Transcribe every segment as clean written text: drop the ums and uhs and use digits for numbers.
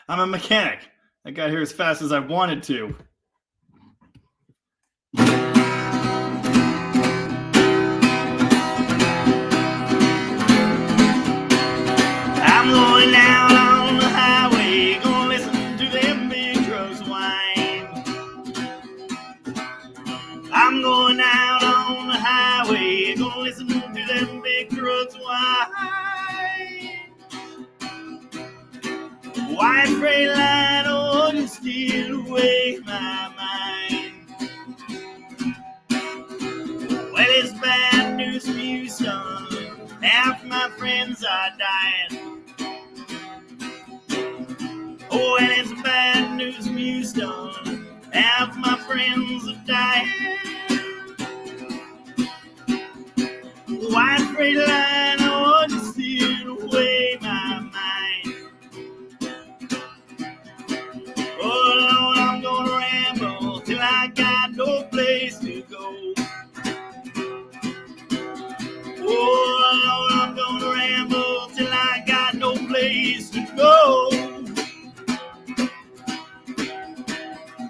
I'm a mechanic. I got here as fast as I wanted to. I'm going out on the highway, gonna listen to them big trucks whine. I'm going out on the highway, gonna listen to them big trucks whine. White freight line, oh, you steal away my mind. Well, it's bad news for you, son. Half my friends are dying. Oh, and it's bad news for you, son. Half my friends are dying. White freight line, oh, you steal away my mind. Oh, Lord, I'm gonna ramble till I got no place to go. Oh, Lord, I'm gonna ramble till I got no place to go.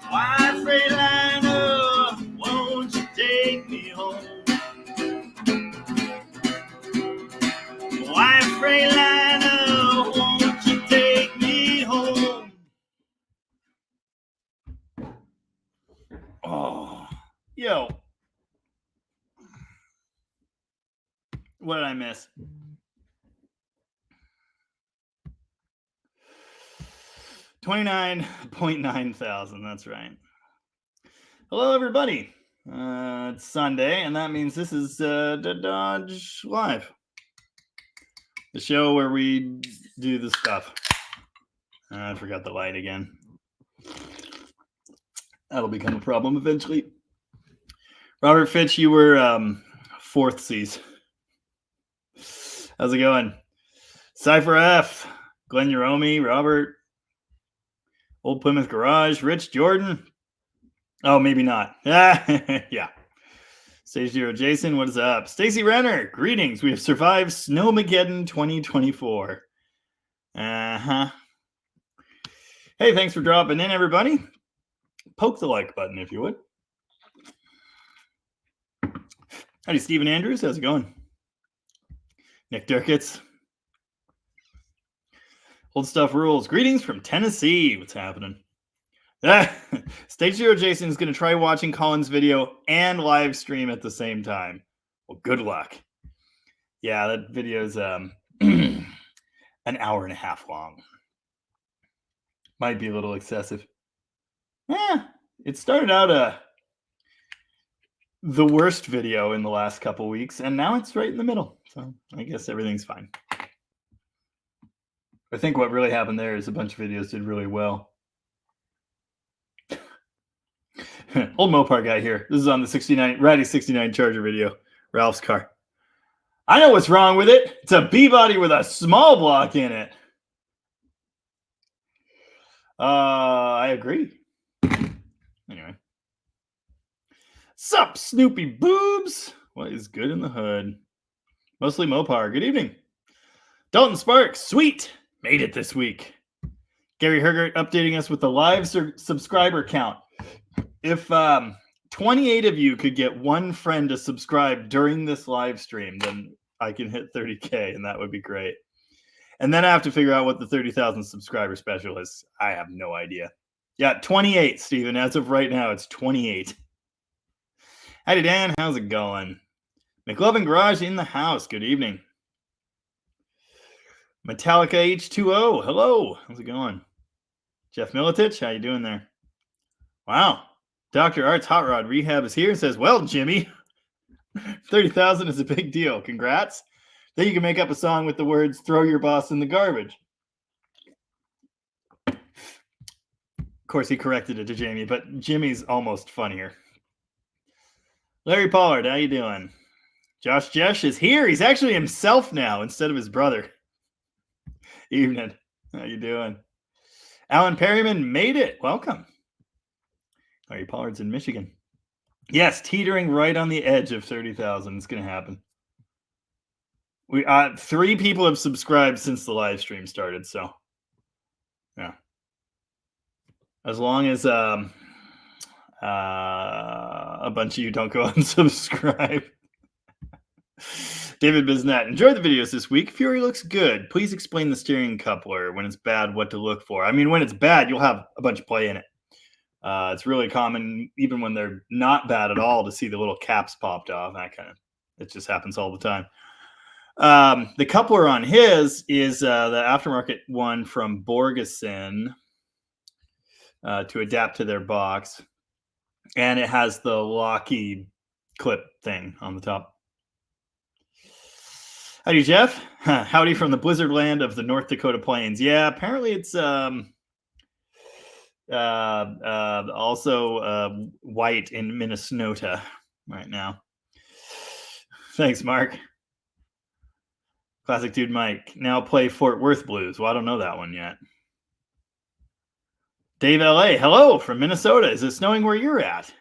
White Freightliner, won't you take me home? White Freightliner, won't you take me home? Oh, yo. What did I miss? $29.9 thousand. That's right. Hello, everybody. It's Sunday, and that means this is the Dodge Live, the show where we do the stuff. I forgot the light again. That'll become a problem eventually. Robert Fitch, you were fourth C's. How's it going? Cypher F, Glenn Uromi, Robert, Old Plymouth Garage, Rich Jordan. Oh, maybe not. Yeah. Stage Zero Jason, what is up? Stacy Renner, greetings. We have survived Snowmageddon 2024. Uh-huh. Hey, thanks for dropping in, everybody. Poke the like button if you would. Howdy, Stephen Andrews. How's it going? Nick Durkitz. Old Stuff Rules. Greetings from Tennessee. What's happening? Stage Zero Jason is going to try watching Colin's video and live stream at the same time. Well, good luck. Yeah, that video is an hour and a half long. Might be a little excessive. Yeah, it started out the worst video in the last couple weeks, and now it's right in the middle. So I guess everything's fine. I think what really happened there is a bunch of videos did really well. Old Mopar guy here. This is on the Ratty 69 Charger video. Ralph's car. I know what's wrong with it. It's a B-body with a small block in it. I agree. Anyway. Sup, Snoopy boobs? What is good in the hood? Mostly Mopar. Good evening. Dalton Sparks. Sweet. Made it this week. Gary Hergert updating us with the live subscriber count. If 28 of you could get one friend to subscribe during this live stream, then I can hit 30K, and that would be great. And then I have to figure out what the 30,000 subscriber special is. I have no idea. Yeah, 28, Steven. As of right now, it's 28. Howdy, Dan. How's it going? McLovin Garage in the house. Good evening. Metallica H2O. Hello. How's it going? Jeff Militich. How you doing there? Wow. Dr. Art's Hot Rod Rehab is here and says, well, Jimmy, 30,000 is a big deal. Congrats. Then you can make up a song with the words, throw your boss in the garbage. Of course, he corrected it to Jamie, but Jimmy's almost funnier. Larry Pollard, how you doing? Josh Jesh is here. He's actually himself now instead of his brother. Evening. How you doing? Alan Perryman made it. Welcome. Larry Pollard's in Michigan. Yes, teetering right on the edge of 30,000. It's going to happen. We 3 people have subscribed since the live stream started, so yeah. As long as a bunch of you don't go unsubscribe. David Biznat, enjoy the videos this week. Fury looks good. Please explain the steering coupler. When it's bad, what to look for. I mean, when it's bad, you'll have a bunch of play in it. It's really common, even when they're not bad at all, to see the little caps popped off. It just happens all the time. The coupler on his is the aftermarket one from Borgeson to adapt to their box. And it has the locky clip thing on the top. Howdy, Jeff. Howdy from the blizzard land of the North Dakota Plains. Yeah, apparently it's also white in Minnesota right now. Thanks, Mark. Classic Dude Mike. Now play Fort Worth Blues. Well, I don't know that one yet. Dave LA. Hello from Minnesota. Is it snowing where you're at?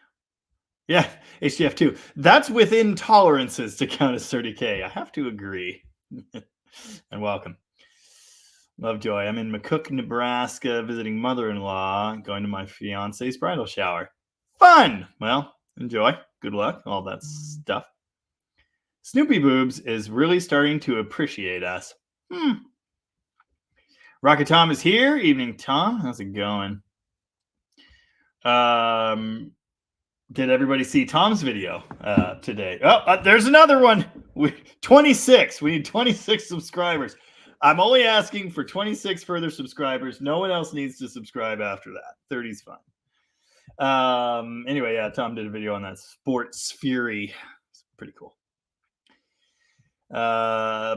Yeah, HDF2. That's within tolerances to count as 30K. I have to agree. And welcome. Lovejoy. I'm in McCook, Nebraska, visiting mother-in-law, going to my fiance's bridal shower. Fun! Well, enjoy. Good luck. All that stuff. Snoopy Boobs is really starting to appreciate us. Rocket Tom is here. Evening, Tom. How's it going? Did everybody see Tom's video today? Oh, there's another one. 26. We need 26 subscribers. I'm only asking for 26 further subscribers. No one else needs to subscribe after that. 30's fine. Anyway, yeah, Tom did a video on that Sports Fury. It's pretty cool.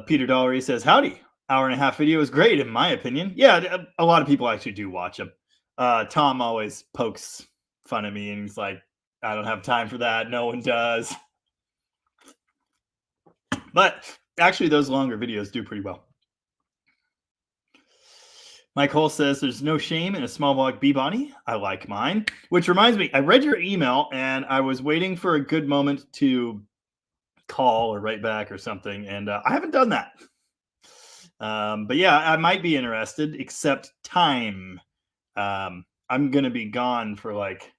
Peter Dollery says, howdy. Hour and a half video is great, in my opinion. Yeah, a lot of people actually do watch them. Tom always pokes fun at me, and he's like, I don't have time for that. No one does. But actually, those longer videos do pretty well. Mike Hole says, there's no shame in a small block B-body. I like mine. Which reminds me, I read your email, and I was waiting for a good moment to call or write back or something, and I haven't done that. But yeah, I might be interested, except time. I'm going to be gone for like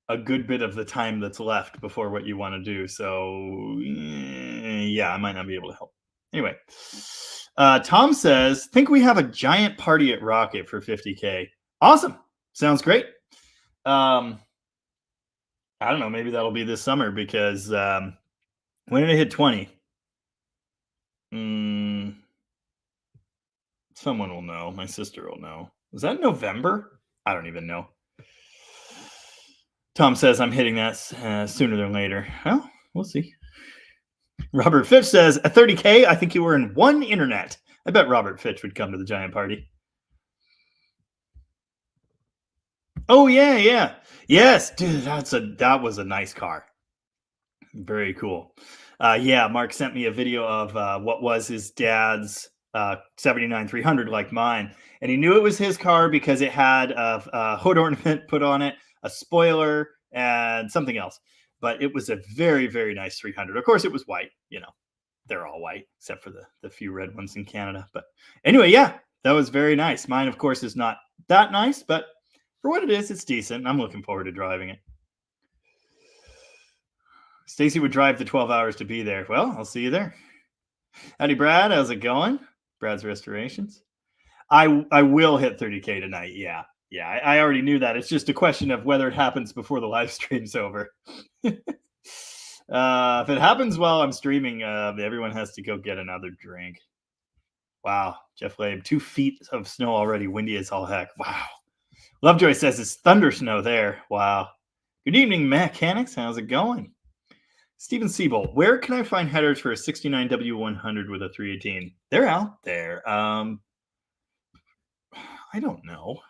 a good bit of the time that's left before what you want to do. So yeah, I might not be able to help. Anyway, Tom says, think we have a giant party at Rocket for 50K. Awesome. Sounds great. I don't know. Maybe that'll be this summer because when did it hit 20? Someone will know. My sister will know. Was that November? I don't even know. Tom says I'm hitting that sooner than later. Well, we'll see. Robert Fitch says, at 30K, I think you were in one internet. I bet Robert Fitch would come to the giant party. Oh, yeah, yeah. Yes, dude, that was a nice car. Very cool. Yeah, Mark sent me a video of what was his dad's 79 300 like mine. And he knew it was his car because it had a hood ornament put on it, a spoiler, and something else. But it was a very, very nice 300. Of course, it was white. You know, they're all white except for the few red ones in Canada. But anyway, yeah, that was very nice. Mine, of course, is not that nice, but for what it is, it's decent. I'm looking forward to driving it. Stacy would drive the 12 hours to be there. Well, I'll see you there. Howdy, Brad. How's it going? Brad's Restorations. I will hit 30K tonight. Yeah. Yeah, I already knew that. It's just a question of whether it happens before the live stream's over. If it happens while I'm streaming, everyone has to go get another drink. Wow. Jeff Labe, 2 feet of snow already. Windy as all heck. Wow. Lovejoy says it's thunder snow there. Wow. Good evening, mechanics. How's it going? Stephen Siebold, where can I find headers for a 69 W100 with a 318? They're out there. I don't know.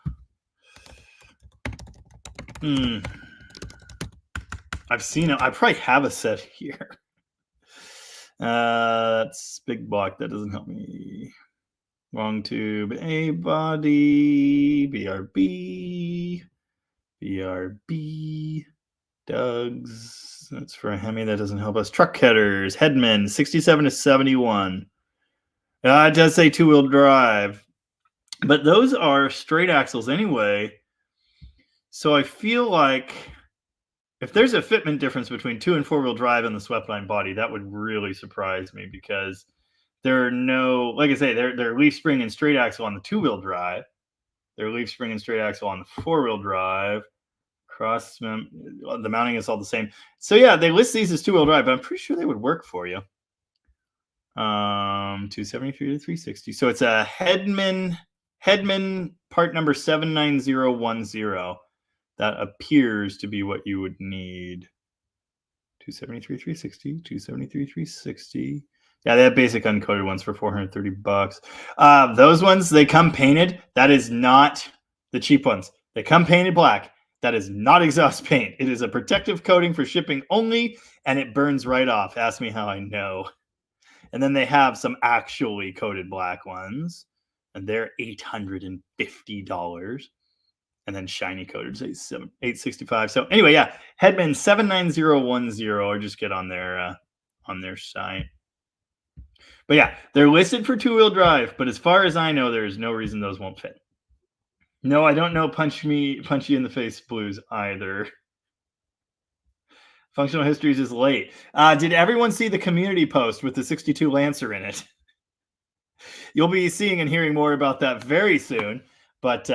I've seen it. I probably have a set here. That's big block. That doesn't help me. Long tube, A body, BRB, Doug's. That's for a Hemi. That doesn't help us. Truck headers, Headman, 67 to 71. It does say 2-wheel drive, but those are straight axles anyway. So I feel like if there's a fitment difference between 2 and 4-wheel drive on the Sweepline body, that would really surprise me because there are no, like I say, they're leaf spring and straight axle on the 2-wheel drive. They're leaf spring and straight axle on the 4-wheel drive. The mounting is all the same. So yeah, they list these as 2-wheel drive, but I'm pretty sure they would work for you. 273 to 360. So it's a Headman part number 79010. That appears to be what you would need. 273 360, 273 360. Yeah, they have basic uncoated ones for $430. Those ones, they come painted. That is not the cheap ones. They come painted black. That is not exhaust paint. It is a protective coating for shipping only, and it burns right off. Ask me how I know. And then they have some actually coated black ones, and they're $850. And then shiny coated $865. So anyway, yeah, Headman 79010, or just get on their site. But yeah, they're listed for 2-wheel drive, but as far as I know, there is no reason those won't fit. No, I don't know punch you in the face blues either. Functional Histories is late. Did everyone see the community post with the 62 Lancer in it? You'll be seeing and hearing more about that very soon. But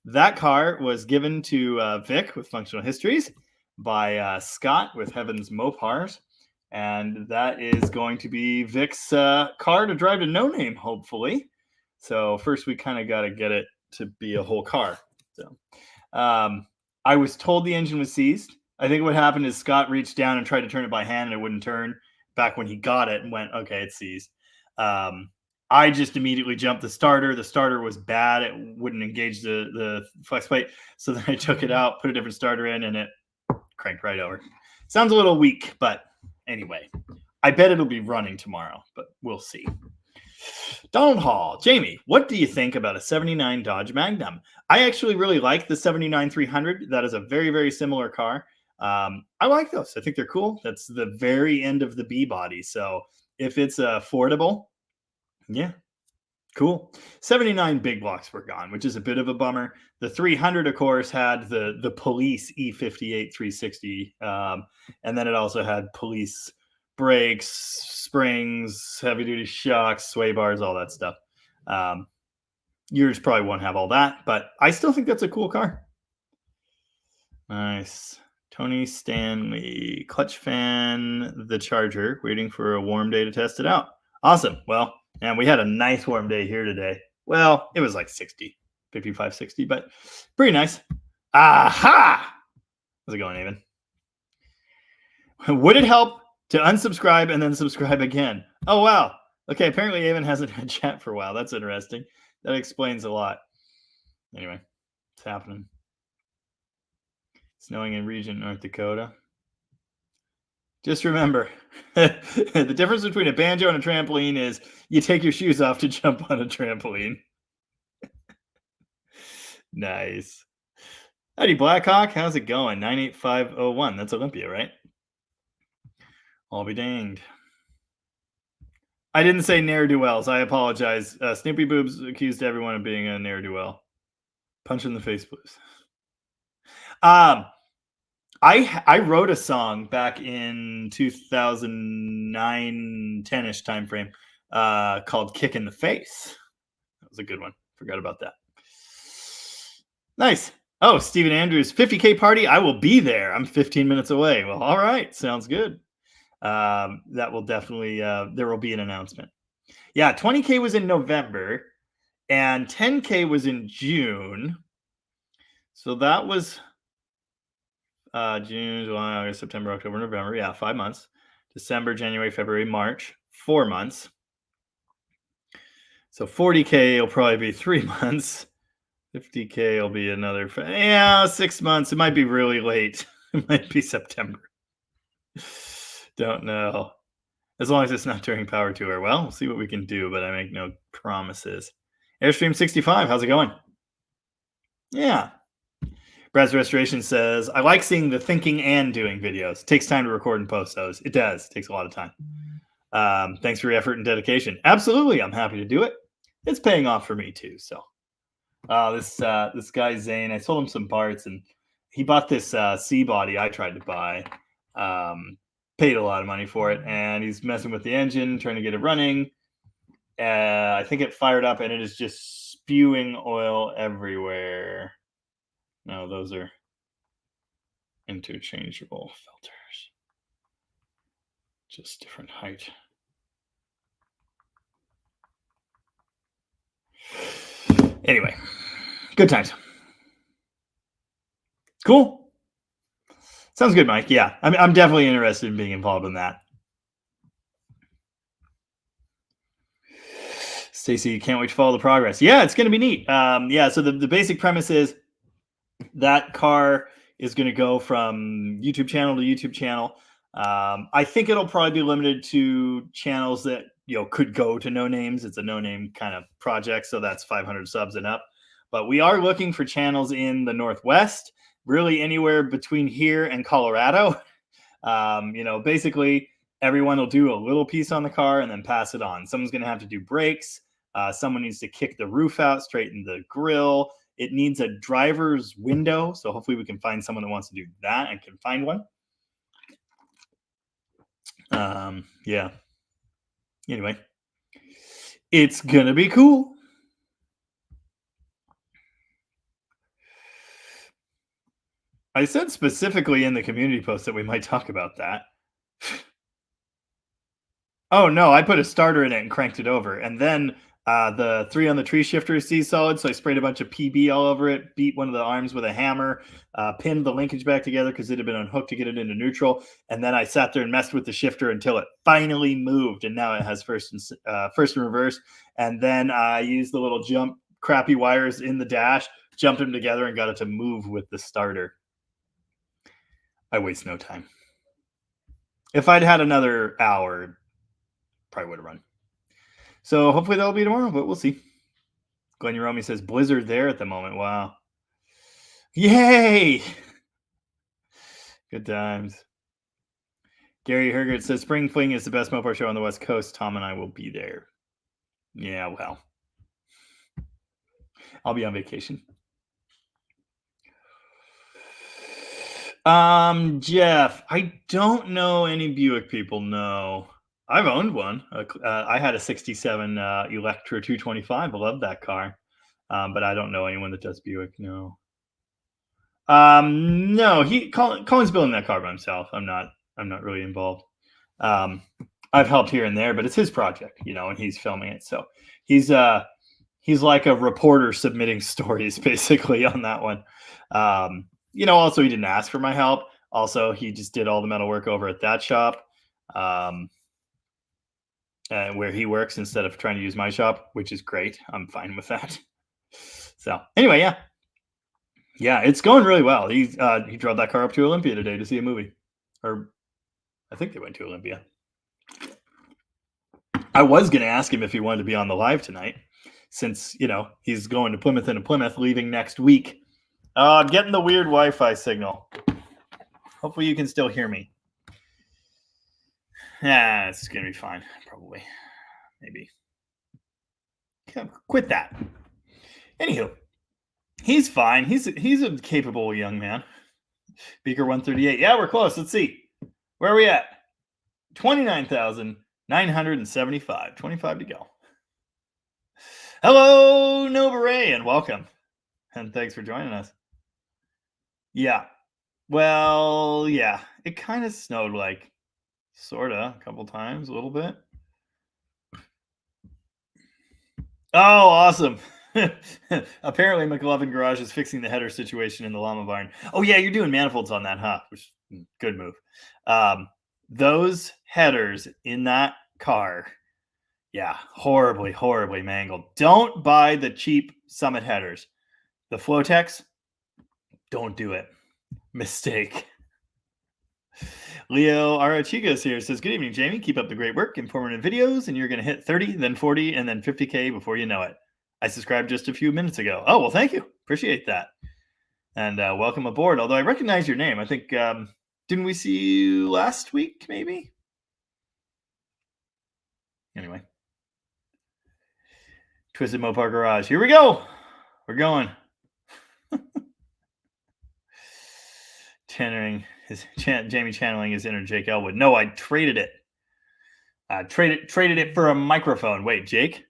that car was given to Vic with Functional Histories by Scott with Heaven's Mopars. And that is going to be Vic's car to drive to No Name, hopefully. So first we kind of got to get it to be a whole car. So I was told the engine was seized. I think what happened is Scott reached down and tried to turn it by hand and it wouldn't turn back when he got it and went, okay, it's seized. I just immediately jumped the starter. The starter was bad. It wouldn't engage the flex plate. So then I took it out, put a different starter in, and it cranked right over. Sounds a little weak, but anyway, I bet it'll be running tomorrow, but we'll see. Donald Hall, Jamie, what do you think about a 79 Dodge Magnum? I actually really like the 79 300. That is a very, very similar car. I like those. I think they're cool. That's the very end of the B body. So if it's affordable, yeah, cool. 79 big blocks were gone, which is a bit of a bummer. The 300, of course, had the police E58 360, and then it also had police brakes, springs, heavy-duty shocks, sway bars, all that stuff. Yours probably won't have all that, but I still think that's a cool car. Nice. Tony Stanley, clutch fan, the Charger, waiting for a warm day to test it out. Awesome. Well, and we had a nice warm day here today. Well, it was like 60, 55, 60, but pretty nice. Aha! How's it going, Evan? Would it help to unsubscribe and then subscribe again? Oh, wow. Okay, apparently Evan hasn't had chat for a while. That's interesting. That explains a lot. Anyway, it's happening. Snowing in region North Dakota. Just remember, the difference between a banjo and a trampoline is you take your shoes off to jump on a trampoline. Nice. Howdy, Blackhawk. How's it going? 98501. That's Olympia, right? I'll be danged. I didn't say ne'er-do-wells. I apologize. Snoopy Boobs accused everyone of being a ne'er-do-well. Punch in the face, please. I wrote a song back in 2009, 10-ish timeframe called Kick in the Face. That was a good one. Forgot about that. Nice. Oh, Stephen Andrews, 50K party. I will be there. I'm 15 minutes away. Well, all right. Sounds good. That will definitely, there will be an announcement. Yeah, 20K was in November and 10K was in June. So that was June, July, August, September, October, November. Yeah, 5 months. December, January, February, March, 4 months. So 40K will probably be 3 months. 50K will be another, 6 months. It might be really late. It might be September. Don't know. As long as it's not during Power Tour. Well, we'll see what we can do, but I make no promises. Airstream 65, how's it going? Yeah. Brad's Restoration says, I like seeing the thinking and doing videos. It takes time to record and post those. It does. It takes a lot of time. Thanks for your effort and dedication. Absolutely. I'm happy to do it. It's paying off for me too. So This guy Zane, I sold him some parts, and he bought this C body I tried to buy. Paid a lot of money for it, and he's messing with the engine, trying to get it running. I think it fired up, and it is just spewing oil everywhere. No, those are interchangeable filters, just different height. Anyway, good times. Cool. Sounds good, Mike. Yeah, I'm definitely interested in being involved in that. Stacy, can't wait to follow the progress. Yeah, it's going to be neat. Yeah, so the basic premise is that car is going to go from YouTube channel to YouTube channel. I think it'll probably be limited to channels that could go to no names. It's a no name kind of project, so that's 500 subs and up. But we are looking for channels in the Northwest, really anywhere between here and Colorado. Basically everyone will do a little piece on the car and then pass it on. Someone's going to have to do brakes. Someone needs to kick the roof out, straighten the grill. It needs a driver's window. So hopefully we can find someone that wants to do that and can find one. Yeah. Anyway, it's going to be cool. I said specifically in the community post that we might talk about that. Oh, no, I put a starter in it and cranked it over. And then the 3 on the tree shifter is C-solid, so I sprayed a bunch of PB all over it, beat one of the arms with a hammer, pinned the linkage back together because it had been unhooked to get it into neutral. And then I sat there and messed with the shifter until it finally moved. And now it has first and reverse. And then I used the little jump crappy wires in the dash, jumped them together, and got it to move with the starter. I waste no time. If I'd had another hour, probably would have run. So hopefully that'll be tomorrow, but we'll see. Glenn Uromi says blizzard there at the moment. Wow. Yay! Good times. Gary Hergert says Spring Fling is the best Mopar show on the West Coast. Tom and I will be there. Yeah, well. I'll be on vacation. Jeff, I don't know any Buick people. No. I've owned one. I had a 67 Electra 225. I love that car. But I don't know anyone that does Buick. No. No, Colin's building that car by himself. I'm not really involved. I've helped here and there, but it's his project, and he's filming it. So he's like a reporter submitting stories basically on that one. Also he didn't ask for my help. Also, he just did all the metal work over at that shop. Where he works instead of trying to use my shop, which is great. I'm fine with that. So anyway, yeah, it's going really well. He drove that car up to Olympia today to see a movie, or I think they went to Olympia. I was going to ask him if he wanted to be on the live tonight, since he's going to Plymouth and Plymouth, leaving next week. I'm getting the weird Wi-Fi signal. Hopefully you can still hear me. Yeah, it's going to be fine. Probably. Maybe. Quit that. Anywho, he's fine. He's a capable young man. Beaker 138. Yeah, we're close. Let's see. Where are we at? 29,975. 25 to go. Hello, Nova Ray, and welcome. And thanks for joining us. Yeah. Well, yeah. It kind of snowed sorta, a couple times, a little bit. Oh, awesome. Apparently McLovin Garage is fixing the header situation in the llama barn. Oh yeah, you're doing manifolds on that, huh? Which, good move. Those headers in that car, yeah, horribly mangled. Don't buy the cheap Summit headers. The Flotex, don't do it. Mistake. Leo Arachigos here says, good evening, Jamie. Keep up the great work, informative videos, and you're going to hit 30, then 40, and then 50K before you know it. I subscribed just a few minutes ago. Oh, well, thank you. Appreciate that. And welcome aboard. Although I recognize your name. I think, didn't we see you last week, maybe? Anyway. Twisted Mopar Garage. Here we go. We're going. Jamie channeling his inner Jake Elwood. No, I traded it. Traded it for a microphone. Wait, Jake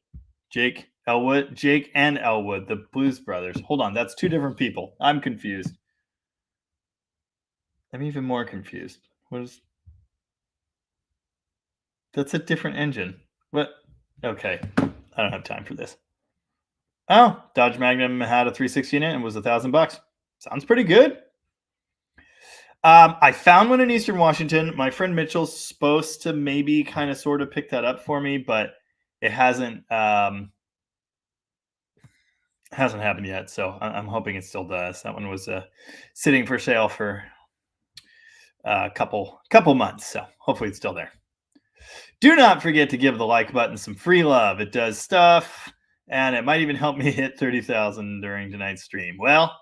and Elwood, the Blues Brothers. Hold on, that's two different people. I'm confused. I'm even more confused. That's a different engine. What? Okay, I don't have time for this. Oh, Dodge Magnum had a 360 in it and was $1,000. Sounds pretty good. I found one in Eastern Washington. My friend Mitchell's supposed to maybe kind of sort of pick that up for me, but it hasn't happened yet. So I'm hoping it still does. That one was sitting for sale for a couple months. So hopefully it's still there. Do not forget to give the like button some free love. It does stuff, and it might even help me hit 30,000 during tonight's stream. Well,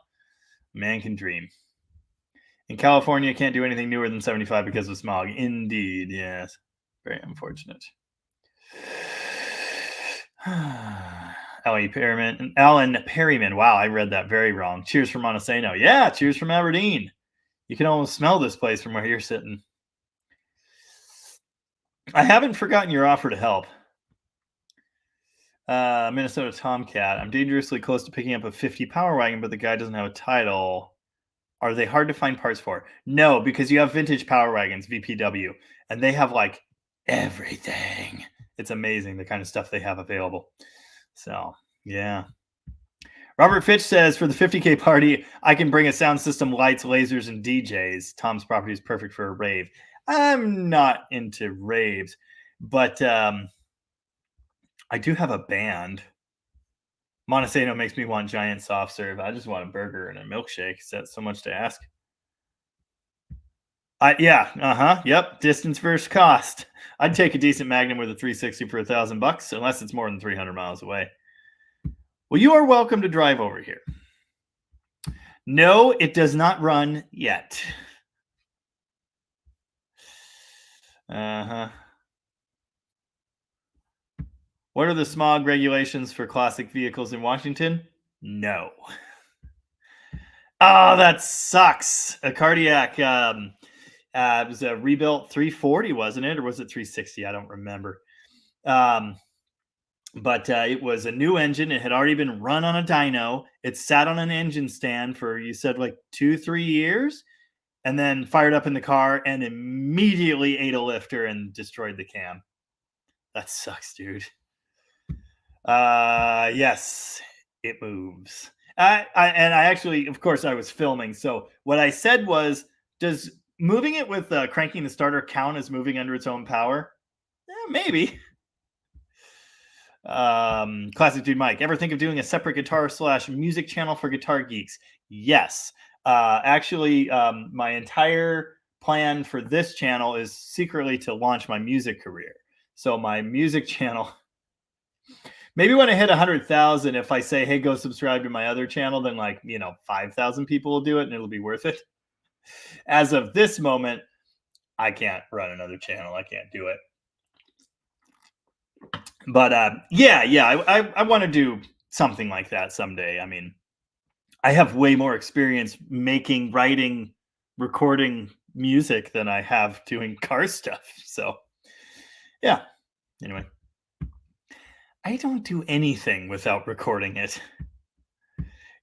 man can dream. In California, can't do anything newer than 75 because of smog. Indeed, yes. Very unfortunate. Alan Perryman. Wow, I read that very wrong. Cheers from Montesano. Yeah, cheers from Aberdeen. You can almost smell this place from where you're sitting. I haven't forgotten your offer to help. Minnesota Tomcat. I'm dangerously close to picking up a 50 Power Wagon, but the guy doesn't have a title. Are they hard to find parts for? No, because you have vintage Power Wagons, VPW, and they have like everything. It's amazing the kind of stuff they have available. So, yeah. Robert Fitch says, for the 50K party, I can bring a sound system, lights, lasers, and DJs. Tom's property is perfect for a rave. I'm not into raves, but I do have a band. Montesano makes me want giant soft serve. I just want a burger and a milkshake. Is that so much to ask? Yeah. Yep. Distance versus cost. I'd take a decent Magnum with a 360 for $1,000, unless it's more than 300 miles away. Well, you are welcome to drive over here. No, it does not run yet. What are the smog regulations for classic vehicles in Washington? No. Oh, that sucks. A cardiac it was a rebuilt 340, wasn't it? Or was it 360? I don't remember. But it was a new engine. It had already been run on a dyno. It sat on an engine stand for, you said, like 2-3 years, and then fired up in the car and immediately ate a lifter and destroyed the cam. That sucks, dude. Yes, it moves. I actually, of course, I was filming. So what I said was, does moving it with cranking the starter count as moving under its own power? Maybe. Classic Dude Mike, ever think of doing a separate guitar/music channel for guitar geeks? Yes. Actually, my entire plan for this channel is secretly to launch my music career. So my music channel, maybe when I hit 100,000, if I say, hey, go subscribe to my other channel, then 5,000 people will do it and it'll be worth it. As of this moment, I can't run another channel. I can't do it. But I want to do something like that someday. I mean, I have way more experience making, writing, recording music than I have doing car stuff. So, yeah. Anyway, I don't do anything without recording it.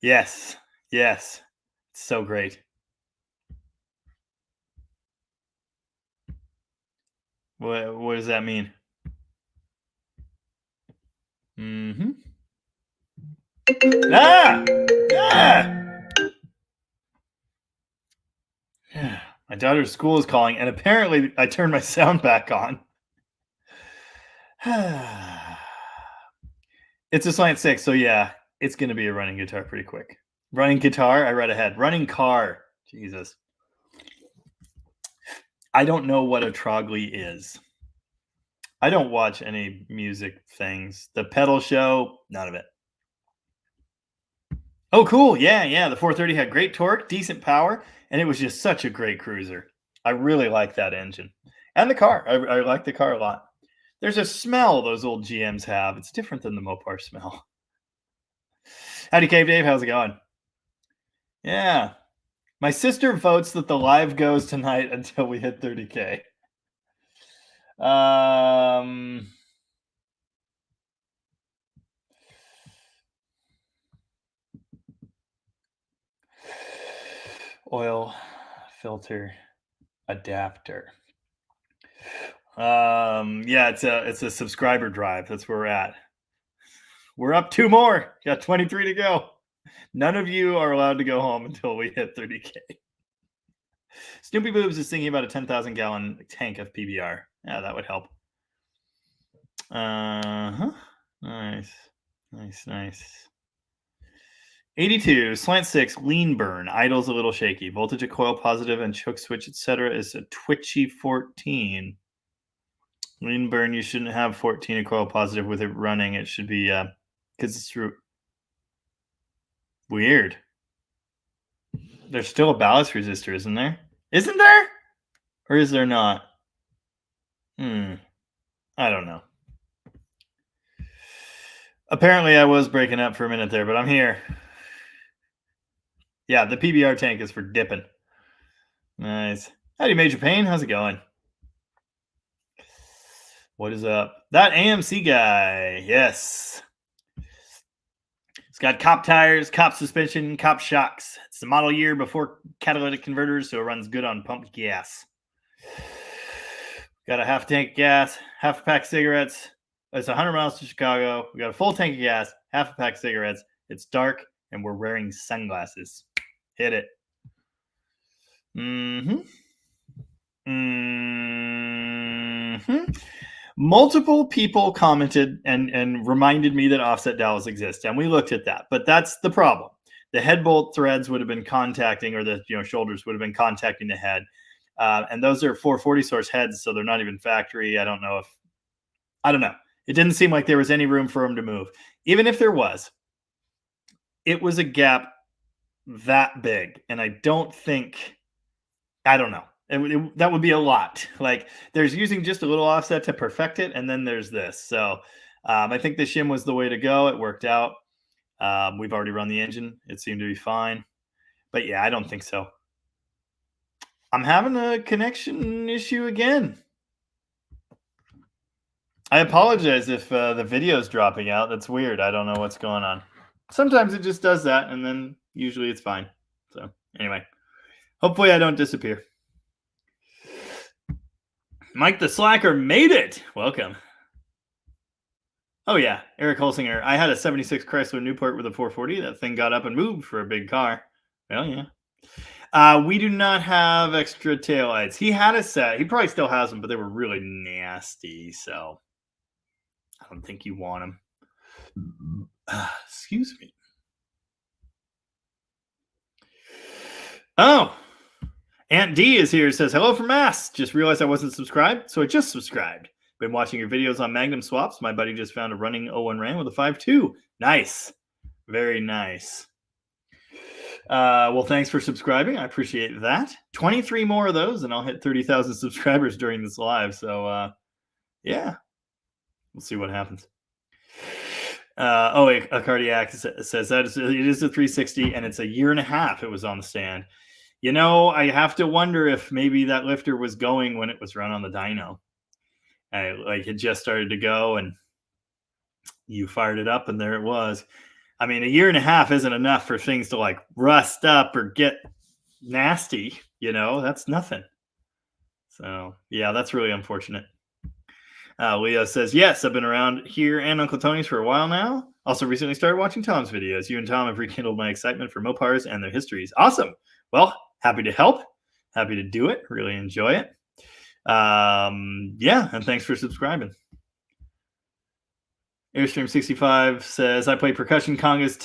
Yes. It's so great. What does that mean? Mm-hmm. My daughter's school is calling, and apparently I turned my sound back on. It's a Slant 6, so yeah, it's going to be a running guitar pretty quick. Running guitar, I read ahead. Running car, Jesus. I don't know what a Trogley is. I don't watch any music things. The pedal show, none of it. Oh, cool. Yeah. The 430 had great torque, decent power, and it was just such a great cruiser. I really like that engine. And the car. I like the car a lot. There's a smell those old GMs have. It's different than the Mopar smell. Howdy, Cave Dave. How's it going? Yeah. My sister votes that the live goes tonight until we hit 30K. Oil filter adapter. Yeah, it's a subscriber drive. That's where we're at. We're up 2 more. Got 23 to go. None of you are allowed to go home until we hit 30K. Snoopy Boobs is thinking about a 10,000 gallon tank of PBR. Yeah, that would help. Nice. 82, slant 6, lean burn, idle's a little shaky. Voltage at coil positive and choke switch, etc. is a twitchy 14. Lean burn, you shouldn't have 14 at coil positive with it running. It should be, because it's weird. There's still a ballast resistor, isn't there? Isn't there? Or is there not? I don't know. Apparently I was breaking up for a minute there, but I'm here. Yeah, the PBR tank is for dipping. Nice. Howdy, Major Pain. How's it going? What is up? That AMC guy. Yes. It's got cop tires, cop suspension, cop shocks. It's the model year before catalytic converters, so it runs good on pumped gas. Got a half tank of gas, half a pack of cigarettes. It's 100 miles to Chicago. We got a full tank of gas, half a pack of cigarettes. It's dark, and we're wearing sunglasses. Hit it. Multiple people commented and reminded me that offset dowels exist, and we looked at that. But that's the problem. The head bolt threads would have been contacting, or the shoulders would have been contacting the head, and those are 440 source heads, so they're not even factory. I don't know. It didn't seem like there was any room for them to move. Even if there was, it was a gap that big, and I don't know. That would be a lot. Like, there's using just a little offset to perfect it, and then there's this. So I think the shim was the way to go. It worked out. We've already run the engine. It seemed to be fine. But yeah, I don't think so. I'm having a connection issue again. I apologize if the video's dropping out. That's weird. I don't know what's going on. Sometimes it just does that, and then usually it's fine. So anyway, hopefully I don't disappear. Mike the Slacker made it. Welcome. Oh yeah, Eric Holsinger. I had a 76 Chrysler Newport with a 440. That thing got up and moved for a big car. Well, yeah. We do not have extra taillights. He had a set. He probably still has them, but they were really nasty. So I don't think you want them. Excuse me. Oh, Aunt D is here. Says, hello from Mass. Just realized I wasn't subscribed, so I just subscribed. Been watching your videos on Magnum swaps. My buddy just found a running 01 Ram with a 5.2. Nice. Very nice. Well, thanks for subscribing. I appreciate that. 23 more of those, and I'll hit 30,000 subscribers during this live. So, yeah. We'll see what happens. A cardiac says that it is a 360, and it's a year and a half it was on the stand. I have to wonder if maybe that lifter was going when it was run on the dyno. It just started to go, and you fired it up, and there it was. I mean, a year and a half isn't enough for things to like rust up or get nasty. That's nothing. So yeah, that's really unfortunate. Leo says, yes, I've been around here and Uncle Tony's for a while now. Also recently started watching Tom's videos. You and Tom have rekindled my excitement for Mopars and their histories. Awesome. Well, happy to help. Happy to do it. Really enjoy it. Yeah, and thanks for subscribing. Airstream 65 says, I play percussion congas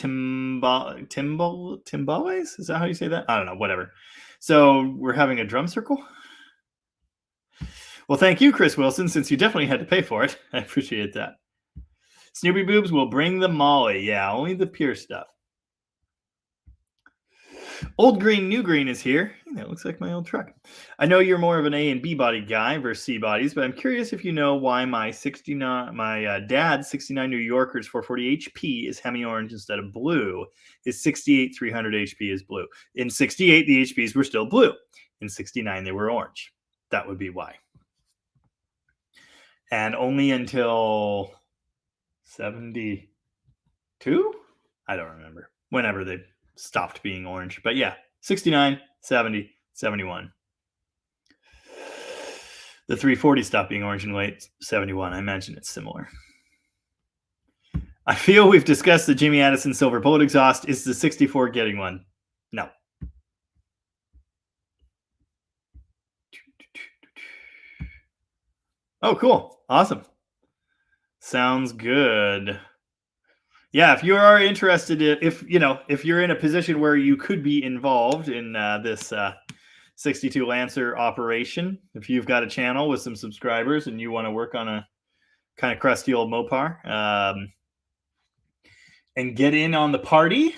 timbales? Is that how you say that? I don't know, whatever. So we're having a drum circle? Well, thank you, Chris Wilson, since you definitely had to pay for it. I appreciate that. Snoopy Boobs will bring the molly. Yeah, only the pure stuff. Old Green, New Green is here. That looks like my old truck. I know you're more of an A and B body guy versus C bodies, but I'm curious if you know why my dad's 69 New Yorker's 440 HP is Hemi orange instead of blue. His 68 300 HP is blue. In 68, the HPs were still blue. In 69, they were orange. That would be why. And only until 72? I don't remember. Whenever they stopped being orange. But yeah, 69, 70, 71. The 340 stopped being orange in late 71. I imagine it's similar. I feel we've discussed the Jimmy Addison silver bullet exhaust. Is the 64 getting one? No. Oh, cool. Awesome. Sounds good. Yeah, if you are interested, if you're in a position where you could be involved in this 62 Lancer operation, if you've got a channel with some subscribers and you want to work on a kind of crusty old Mopar and get in on the party,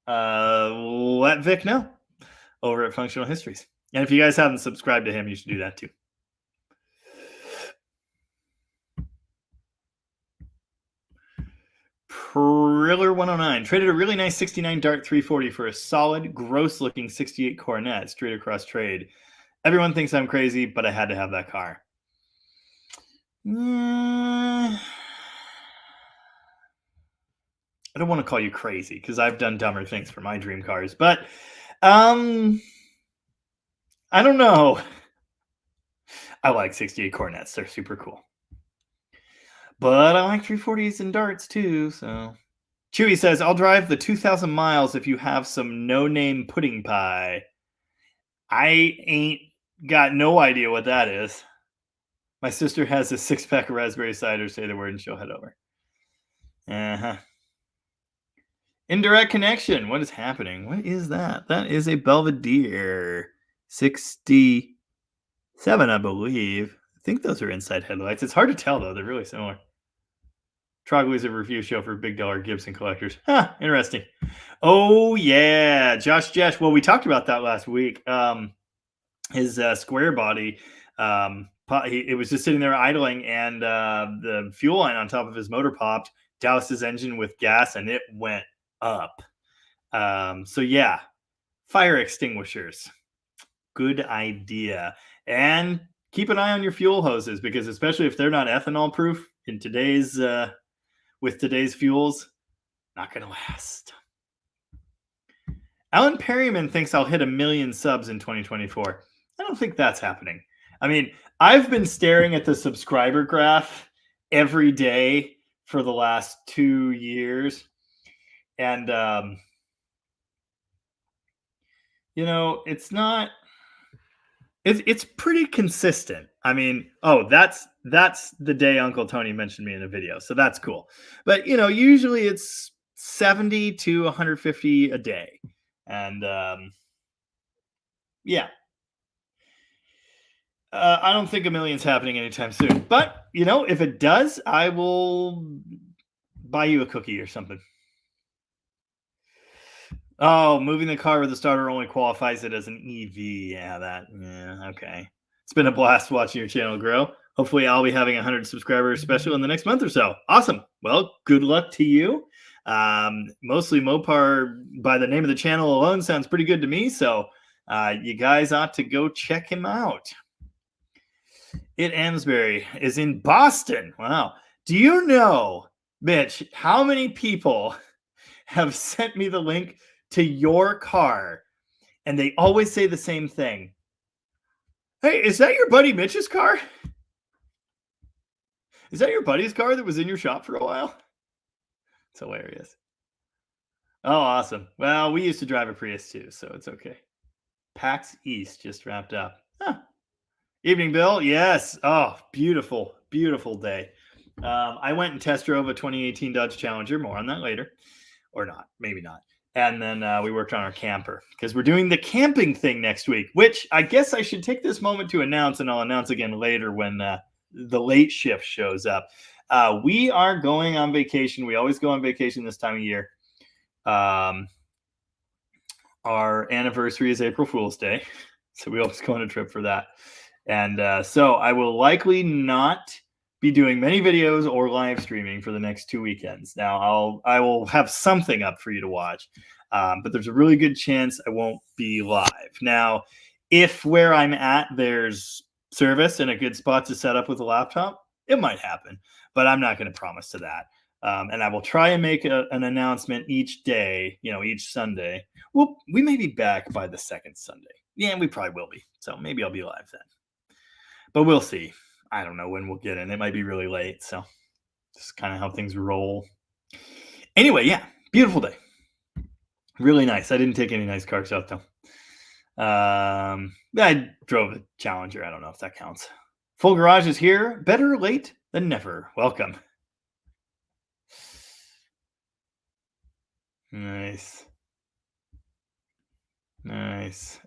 let Vic know over at Functional Histories. And if you guys haven't subscribed to him, you should do that too. Priller 109 traded a really nice 69 Dart 340 for a solid, gross-looking 68 Coronet straight across trade. Everyone thinks I'm crazy, but I had to have that car. I don't want to call you crazy because I've done dumber things for my dream cars, but I don't know. I like 68 Coronets. They're super cool. But I like 340s and darts too, so. Chewy says, I'll drive the 2,000 miles if you have some no-name pudding pie. I ain't got no idea what that is. My sister has a 6-pack of raspberry cider. Say the word and she'll head over. Uh-huh. Indirect connection. What is happening? What is that? That is a Belvedere 67, I believe. I think those are inside headlights. It's hard to tell, though. They're really similar. Trogly's a review show for big dollar Gibson collectors. Huh, interesting. Oh, yeah. Josh Jesh. Well, we talked about that last week. His square body, it was just sitting there idling, and the fuel line on top of his motor popped, doused his engine with gas, and it went up. So, yeah, fire extinguishers. Good idea. And keep an eye on your fuel hoses, because especially if they're not ethanol proof in today's with today's fuels, not going to last. Alan Perryman thinks I'll hit 1 million subs in 2024. I don't think that's happening. I mean, I've been staring at the subscriber graph every day for the last 2 years. And, it's not... It's pretty consistent. I mean, that's the day Uncle Tony mentioned me in a video, so that's cool. But usually it's 70 to 150 a day, and yeah, I don't think 1 million's happening anytime soon. But if it does, I will buy you a cookie or something. Oh, moving the car with the starter only qualifies it as an EV. Yeah, okay. It's been a blast watching your channel grow. Hopefully I'll be having 100 subscribers special in the next month or so. Awesome. Well, good luck to you. Mostly Mopar, by the name of the channel alone, sounds pretty good to me. So you guys ought to go check him out. It Ansbury is in Boston. Wow. Do you know, Mitch, how many people have sent me the link to your car, and they always say the same thing? Hey, is that your buddy Mitch's car? Is that your buddy's car that was in your shop for a while? It's hilarious. Oh, awesome. Well, we used to drive a Prius too, so it's okay. PAX East just wrapped up. Huh. Evening, Bill. Yes. Oh, beautiful, beautiful day. I went and test drove a 2018 Dodge Challenger. More on that later. Or not. Maybe not. And then we worked on our camper because we're doing the camping thing next week, which I guess I should take this moment to announce, and I'll announce again later when the late shift shows up. We are going on vacation. We always go on vacation this time of year. On our anniversary is April Fool's Day, so we always go on a trip for that. And so I will likely not be doing many videos or live streaming for the next 2 weekends. Now I will have something up for you to watch, but there's a really good chance I won't be live. Now, if where I'm at there's service and a good spot to set up with a laptop, it might happen, but I'm not going to promise to that. And I will try and make an announcement each day, each Sunday. Well, we may be back by the second Sunday. Yeah, we probably will be. So maybe I'll be live then. But we'll see. I don't know when we'll get in. It might be really late. So just kind of how things roll. Anyway, yeah, beautiful day. Really nice. I didn't take any nice cars out, though. I drove a Challenger. I don't know if that counts. Full garage is here. Better late than never. Welcome. Nice.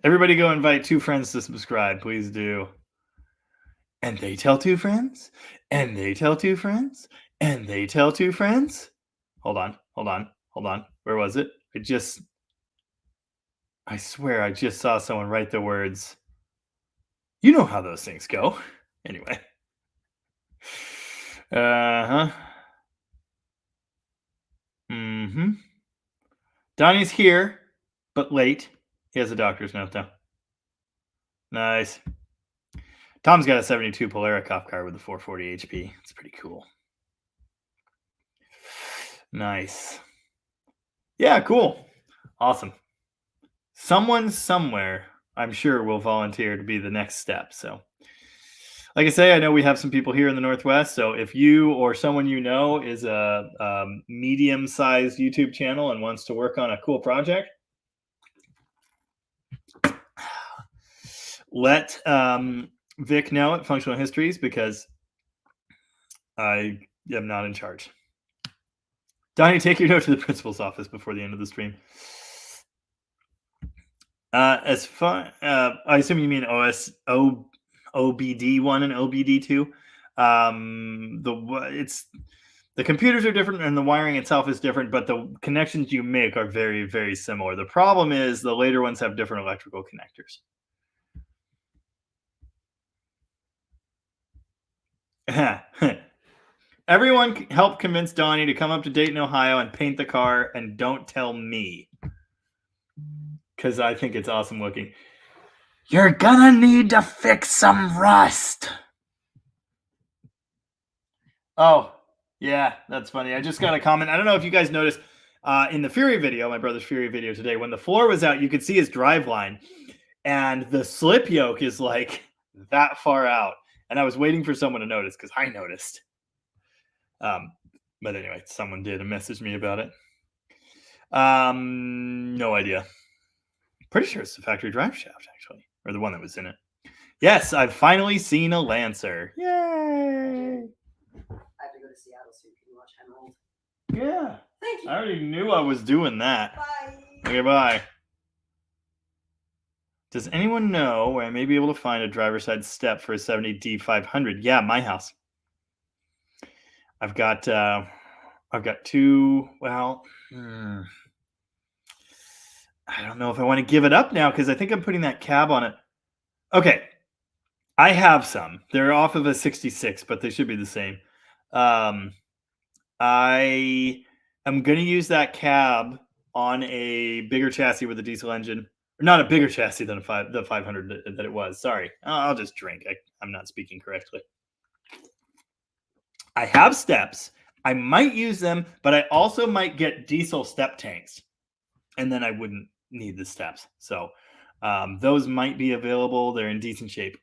Everybody go invite 2 friends to subscribe. Please do. And they tell 2 friends. And they tell 2 friends. And they tell 2 friends. Hold on. Where was it? I swear I just saw someone write the words. You know how those things go. Anyway. Donnie's here, but late. He has a doctor's note, though. Nice. Tom's got a 72 Polara cop car with a 440 HP. It's pretty cool. Nice. Yeah, cool. Awesome. Someone somewhere, I'm sure, will volunteer to be the next step. So, like I say, I know we have some people here in the Northwest. So if you or someone you know is a medium-sized YouTube channel and wants to work on a cool project, let Vic know at Functional Histories, because I am not in charge. Donnie, take your note to the principal's office before the end of the stream. As far, I assume you mean OBD1 and OBD2. The computers are different and the wiring itself is different, but the connections you make are very, very similar. The problem is the later ones have different electrical connectors. Everyone help convince Donnie to come up to Dayton, Ohio and paint the car, and don't tell me, because I think it's awesome looking. You're gonna need to fix some rust. Oh, yeah, that's funny. I just got a comment. I don't know if you guys noticed in the Fury video, my brother's Fury video today, when the floor was out, you could see his drive line, and the slip yoke is like that far out. And I was waiting for someone to notice because I noticed. But anyway, someone did message me about it. No idea. Pretty sure it's the factory drive shaft, actually, or the one that was in it. Yes, I've finally seen a Lancer. Yay! I have to go to Seattle so you can watch Emerald. Yeah. Thank you. I already knew I was doing that. Bye. Okay, bye. Does anyone know where I may be able to find a driver's side step for a 70D500? Yeah, my house. I've got 2. Well, I don't know if I want to give it up now because I think I'm putting that cab on it. Okay, I have some. They're off of a 66, but they should be the same. I am going to use that cab on a bigger chassis with a diesel engine. Not a bigger chassis than the 500 that it was. Sorry. I'll just drink. I'm not speaking correctly. I have steps. I might use them, but I also might get diesel step tanks. And then I wouldn't need the steps. So those might be available. They're in decent shape.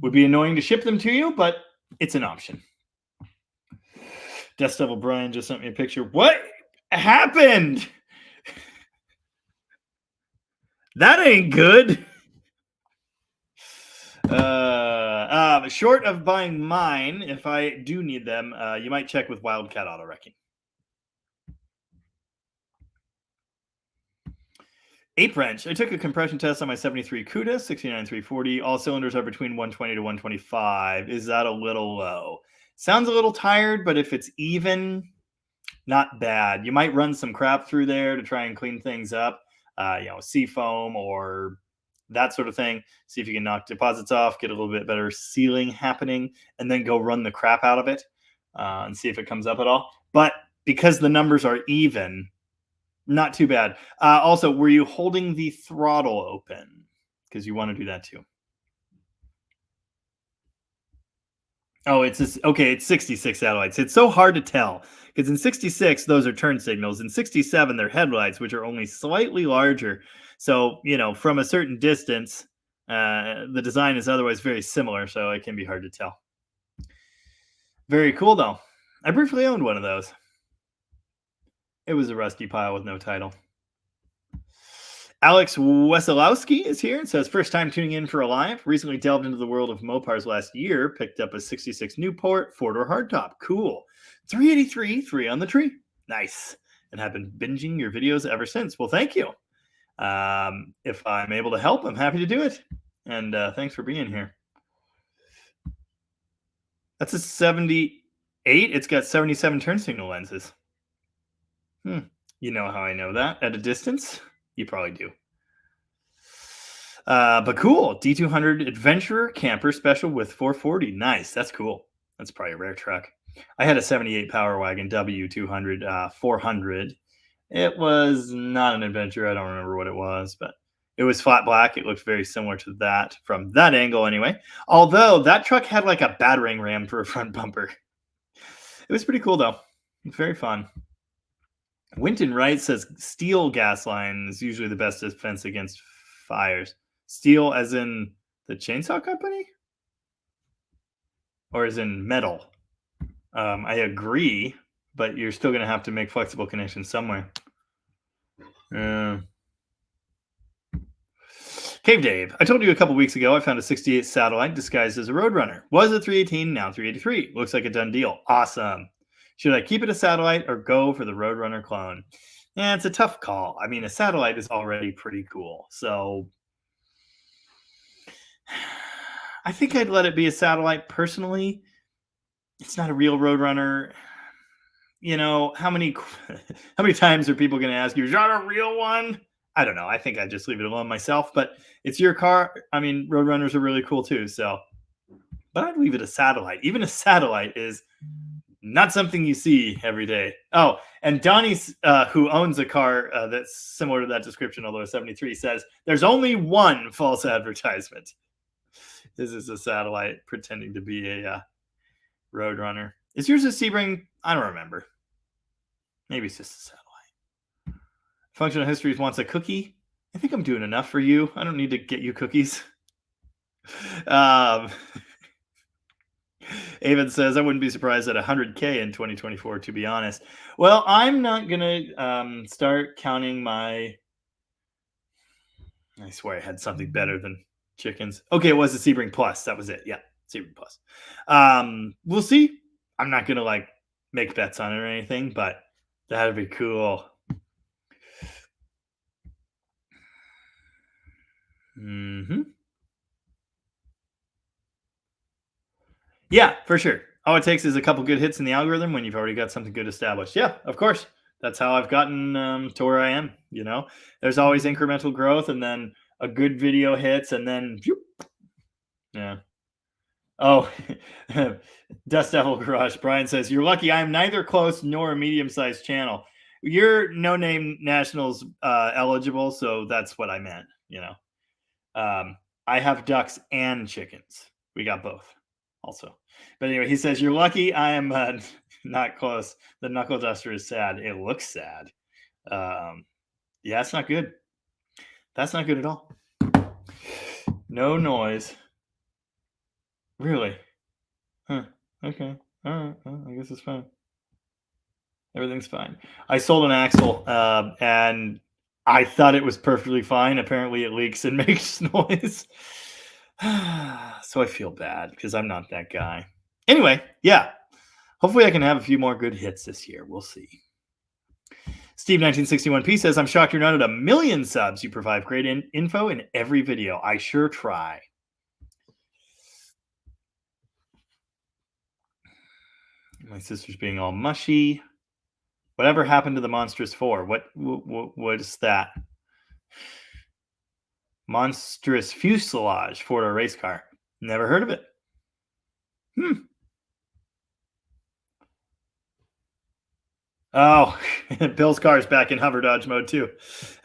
Would be annoying to ship them to you, but it's an option. Death Devil Brian just sent me a picture. What happened? That ain't good. Short of buying mine, if I do need them, you might check with Wildcat Auto Wrecking. Ape Wrench. I took a compression test on my 73 CUDA, 69340. All cylinders are between 120 to 125. Is that a little low? Sounds a little tired, but if it's even, not bad. You might run some crap through there to try and clean things up. seafoam or that sort of thing. See if you can knock deposits off, get a little bit better sealing happening, and then go run the crap out of it and see if it comes up at all. But because the numbers are even, not too bad. Also, were you holding the throttle open? Because you want to do that too. Oh, okay. It's 66 satellites. It's so hard to tell because in 66, those are turn signals. In 67, they're headlights, which are only slightly larger. So, from a certain distance, the design is otherwise very similar. So it can be hard to tell. Very cool, though. I briefly owned one of those. It was a rusty pile with no title. Alex Wesolowski is here and says, first time tuning in for a live. Recently delved into the world of Mopars last year. Picked up a 66 Newport, four-door hardtop. Cool. 383, 3 on the tree. Nice. And have been binging your videos ever since. Well, thank you. If I'm able to help, I'm happy to do it. And thanks for being here. That's a 78. It's got 77 turn signal lenses. You know how I know that at a distance? You probably do. But cool. D200 Adventurer Camper Special with 440. Nice. That's cool. That's probably a rare truck. I had a 78 Power Wagon W200 400. It was not an adventure. I don't remember what it was, but it was flat black. It looked very similar to that from that angle anyway. Although that truck had like a battering ram for a front bumper. It was pretty cool though. Very fun. Winton Wright says steel gas line is usually the best defense against fires. Steel as in the chainsaw company? Or as in metal? I agree, but you're still going to have to make flexible connections somewhere. Cave Dave, I told you a couple weeks ago I found a 68 satellite disguised as a Roadrunner. Was a 318, now 383. Looks like a done deal. Awesome. Should I keep it a satellite or go for the Roadrunner clone? Yeah, it's a tough call. I mean, a satellite is already pretty cool. So I think I'd let it be a satellite personally. It's not a real Roadrunner. How many times are people going to ask you, is that a real one? I don't know. I think I'd just leave it alone myself, but it's your car. I mean, Roadrunners are really cool too. So, but I'd leave it a satellite. Even a satellite is not something you see every day. Oh, and Donnie, who owns a car that's similar to that description, although a 73, says there's only one false advertisement. This is a satellite pretending to be a Roadrunner. Is yours a Sebring? I don't remember. Maybe it's just a satellite. Functional Histories wants a cookie. I think I'm doing enough for you. I don't need to get you cookies. Avon says, I wouldn't be surprised at 100K in 2024, to be honest. Well, I'm not going to start counting my... I swear I had something better than chickens. Okay, it was a Sebring Plus. That was it. Yeah, Sebring Plus. We'll see. I'm not going to make bets on it or anything, but that'd be cool. Yeah, for sure. All it takes is a couple good hits in the algorithm when you've already got something good established. Yeah, of course. That's how I've gotten to where I am. There's always incremental growth, and then a good video hits, and then yeah. Oh, Dust Devil Garage. Brian says, you're lucky I'm neither close nor a medium-sized channel. You're No Name Nationals eligible, so that's what I meant. I have ducks and chickens. We got both also. But anyway, he says, you're lucky I am not close. The knuckle duster is sad. It looks sad. Yeah, it's not good. That's not good at all. No noise. Really? Huh. Okay. All right. Well, I guess it's fine. Everything's fine. I sold an axle and I thought it was perfectly fine. Apparently it leaks and makes noise. So I feel bad because I'm not that guy. Anyway, yeah. Hopefully I can have a few more good hits this year. We'll see. Steve1961P says, I'm shocked you're not at 1 million subs. You provide great info in every video. I sure try. My sister's being all mushy. Whatever happened to the Monstrous 4? What is that? Monstrous fuselage for a race car. Never heard of it. Oh, Bill's car's back in hover dodge mode too.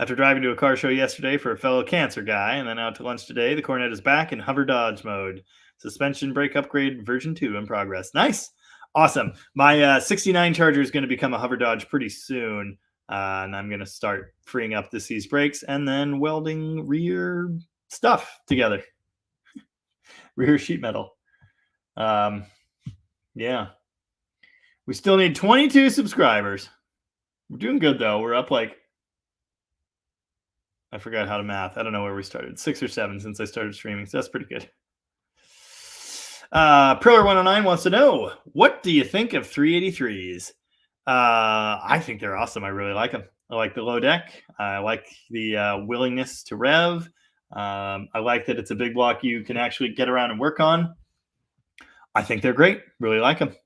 After driving to a car show yesterday for a fellow cancer guy and then out to lunch today, the Cornet is back in hover dodge mode. Suspension brake upgrade version 2 in progress. Nice. Awesome. My 69 Charger is going to become a hover dodge pretty soon. And I'm going to start freeing up the C's brakes and then welding rear stuff together. Rear sheet metal. Yeah. We still need 22 subscribers. We're doing good, though. We're up like, I forgot how to math. I don't know where we started. 6 or 7 since I started streaming. So that's pretty good. Proer109 wants to know, what do you think of 383s? I think they're awesome. I really like them. I like the low deck. I like the willingness to rev. I like that it's a big block you can actually get around and work on. I think they're great. Really like them.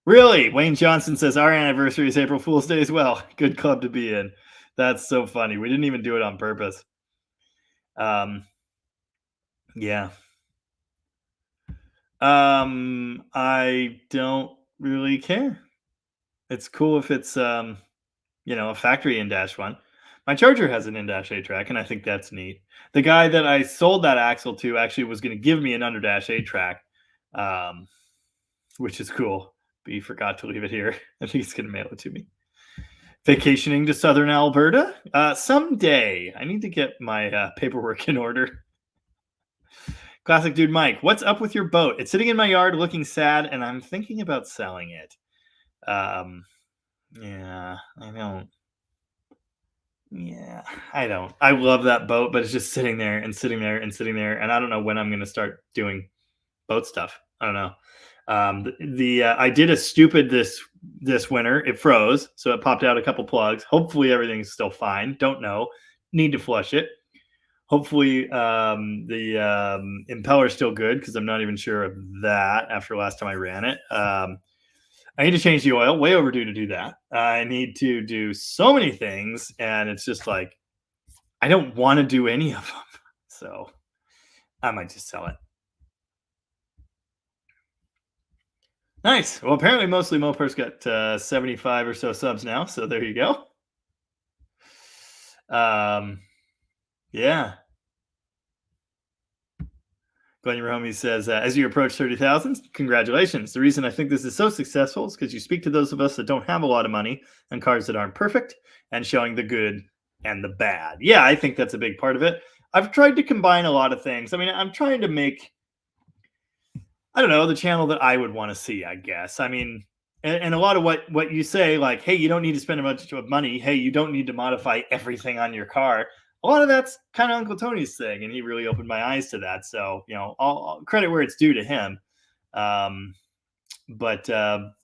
Really? Wayne Johnson says our anniversary is April Fool's Day as well. Good club to be in. That's so funny. We didn't even do it on purpose. Yeah. I don't really care. It's cool if it's a factory in-dash one. My Charger has an in-dash A-track, and I think that's neat. The guy that I sold that axle to actually was going to give me an under-dash A-track, which is cool. But he forgot to leave it here. I think he's going to mail it to me. Vacationing to southern Alberta? Someday. I need to get my paperwork in order. Classic Dude Mike, what's up with your boat? It's sitting in my yard looking sad, and I'm thinking about selling it. Yeah, I don't. Yeah, I don't. I love that boat, but it's just sitting there and sitting there and sitting there, and I don't know when I'm going to start doing boat stuff. I don't know. I did a stupid this winter. It froze, so it popped out a couple plugs. Hopefully everything's still fine. Don't know. Need to flush it. Hopefully the impeller's still good because I'm not even sure of that after last time I ran it. I need to change the oil. Way overdue to do that. I need to do so many things, and it's just like I don't want to do any of them. So I might just sell it. Nice. Well, apparently mostly Moper's got 75 or so subs now, so there you go. Yeah. Glenn Your Homie says, as you approach 30,000, congratulations. The reason I think this is so successful is because you speak to those of us that don't have a lot of money and cars that aren't perfect and showing the good and the bad. Yeah, I think that's a big part of it. I've tried to combine a lot of things. I mean, I'm trying to make, I don't know, the channel that I would want to see, I guess. I mean, and a lot of what you say, like, hey, you don't need to spend a bunch of money. Hey, you don't need to modify everything on your car. A lot of that's kind of Uncle Tony's thing, and he really opened my eyes to that. So, I'll credit where it's due to him. But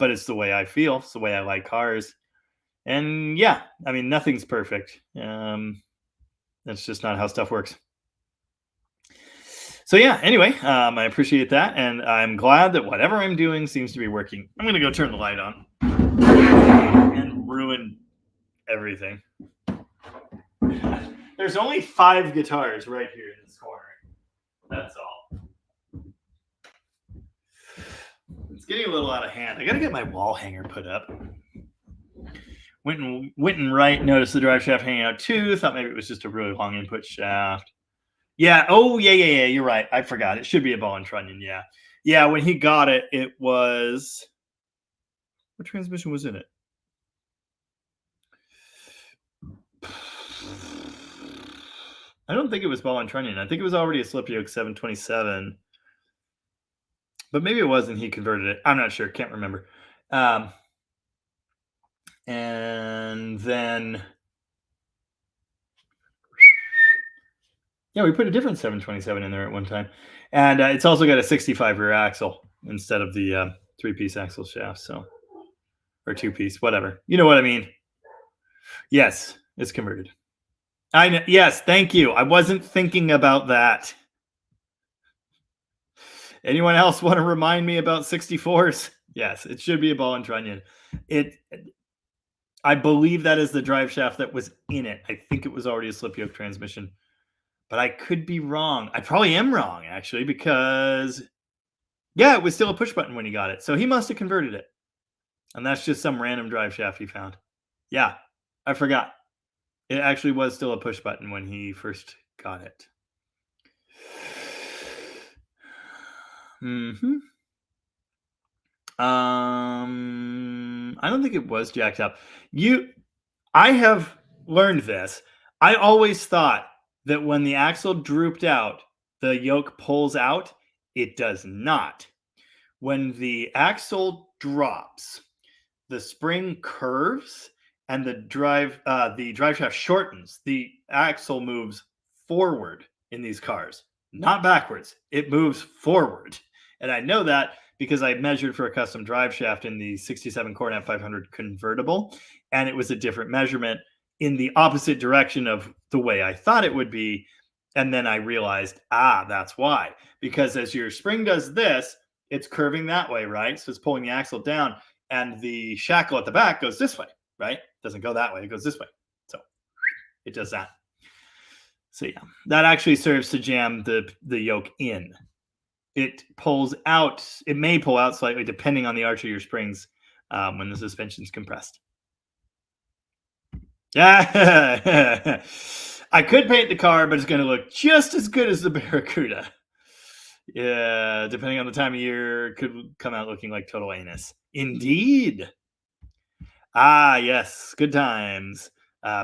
it's the way I feel. It's the way I like cars. And yeah, I mean, nothing's perfect. That's just not how stuff works. So yeah, anyway, I appreciate that, and I'm glad that whatever I'm doing seems to be working. I'm going to go turn the light on and ruin everything. There's only 5 guitars right here in this corner. That's all. It's getting a little out of hand. I got to get my wall hanger put up. Went and right, noticed the drive shaft hanging out too. Thought maybe it was just a really long input shaft. Yeah. Oh, yeah. You're right. I forgot. It should be a ball and trunnion. Yeah. Yeah. When he got it, it was. What transmission was in it? I don't think it was ball and trunnion. I think it was already a slip yoke 727. But maybe it wasn't. He converted it. I'm not sure. Can't remember. And then. Yeah, we put a different 727 in there at one time. And it's also got a 65 rear axle instead of the 3-piece axle shaft. So, or 2-piece, whatever. You know what I mean? Yes, it's converted. I know. Yes, thank you. I wasn't thinking about that. Anyone else want to remind me about 64s? Yes, it should be a ball and trunnion. I believe that is the drive shaft that was in it. I think it was already a slip yoke transmission, but I could be wrong. I probably am wrong, actually, because, yeah, it was still a push button when he got it. So he must have converted it. And that's just some random drive shaft he found. Yeah, I forgot. It actually was still a push button when he first got it. I don't think it was jacked up. I have learned this. I always thought that when the axle drooped out, the yoke pulls out. It does not. When the axle drops, the spring curves and the drive shaft shortens. The axle moves forward in these cars, not backwards. It moves forward. And I know that because I measured for a custom drive shaft in the 67 Coronet 500 convertible, and it was a different measurement in the opposite direction of the way I thought it would be. And then I realized, that's why. Because as your spring does this, it's curving that way, right? So it's pulling the axle down, and the shackle at the back goes this way, right? It doesn't go that way. It goes this way. So it does that. So yeah, that actually serves to jam the yoke in. It pulls out. It may pull out slightly depending on the arch of your springs when the suspension's compressed. Yeah, I could paint the car, but it's going to look just as good as the Barracuda. Yeah, depending on the time of year, it could come out looking like total anus. Indeed. Yes, good times.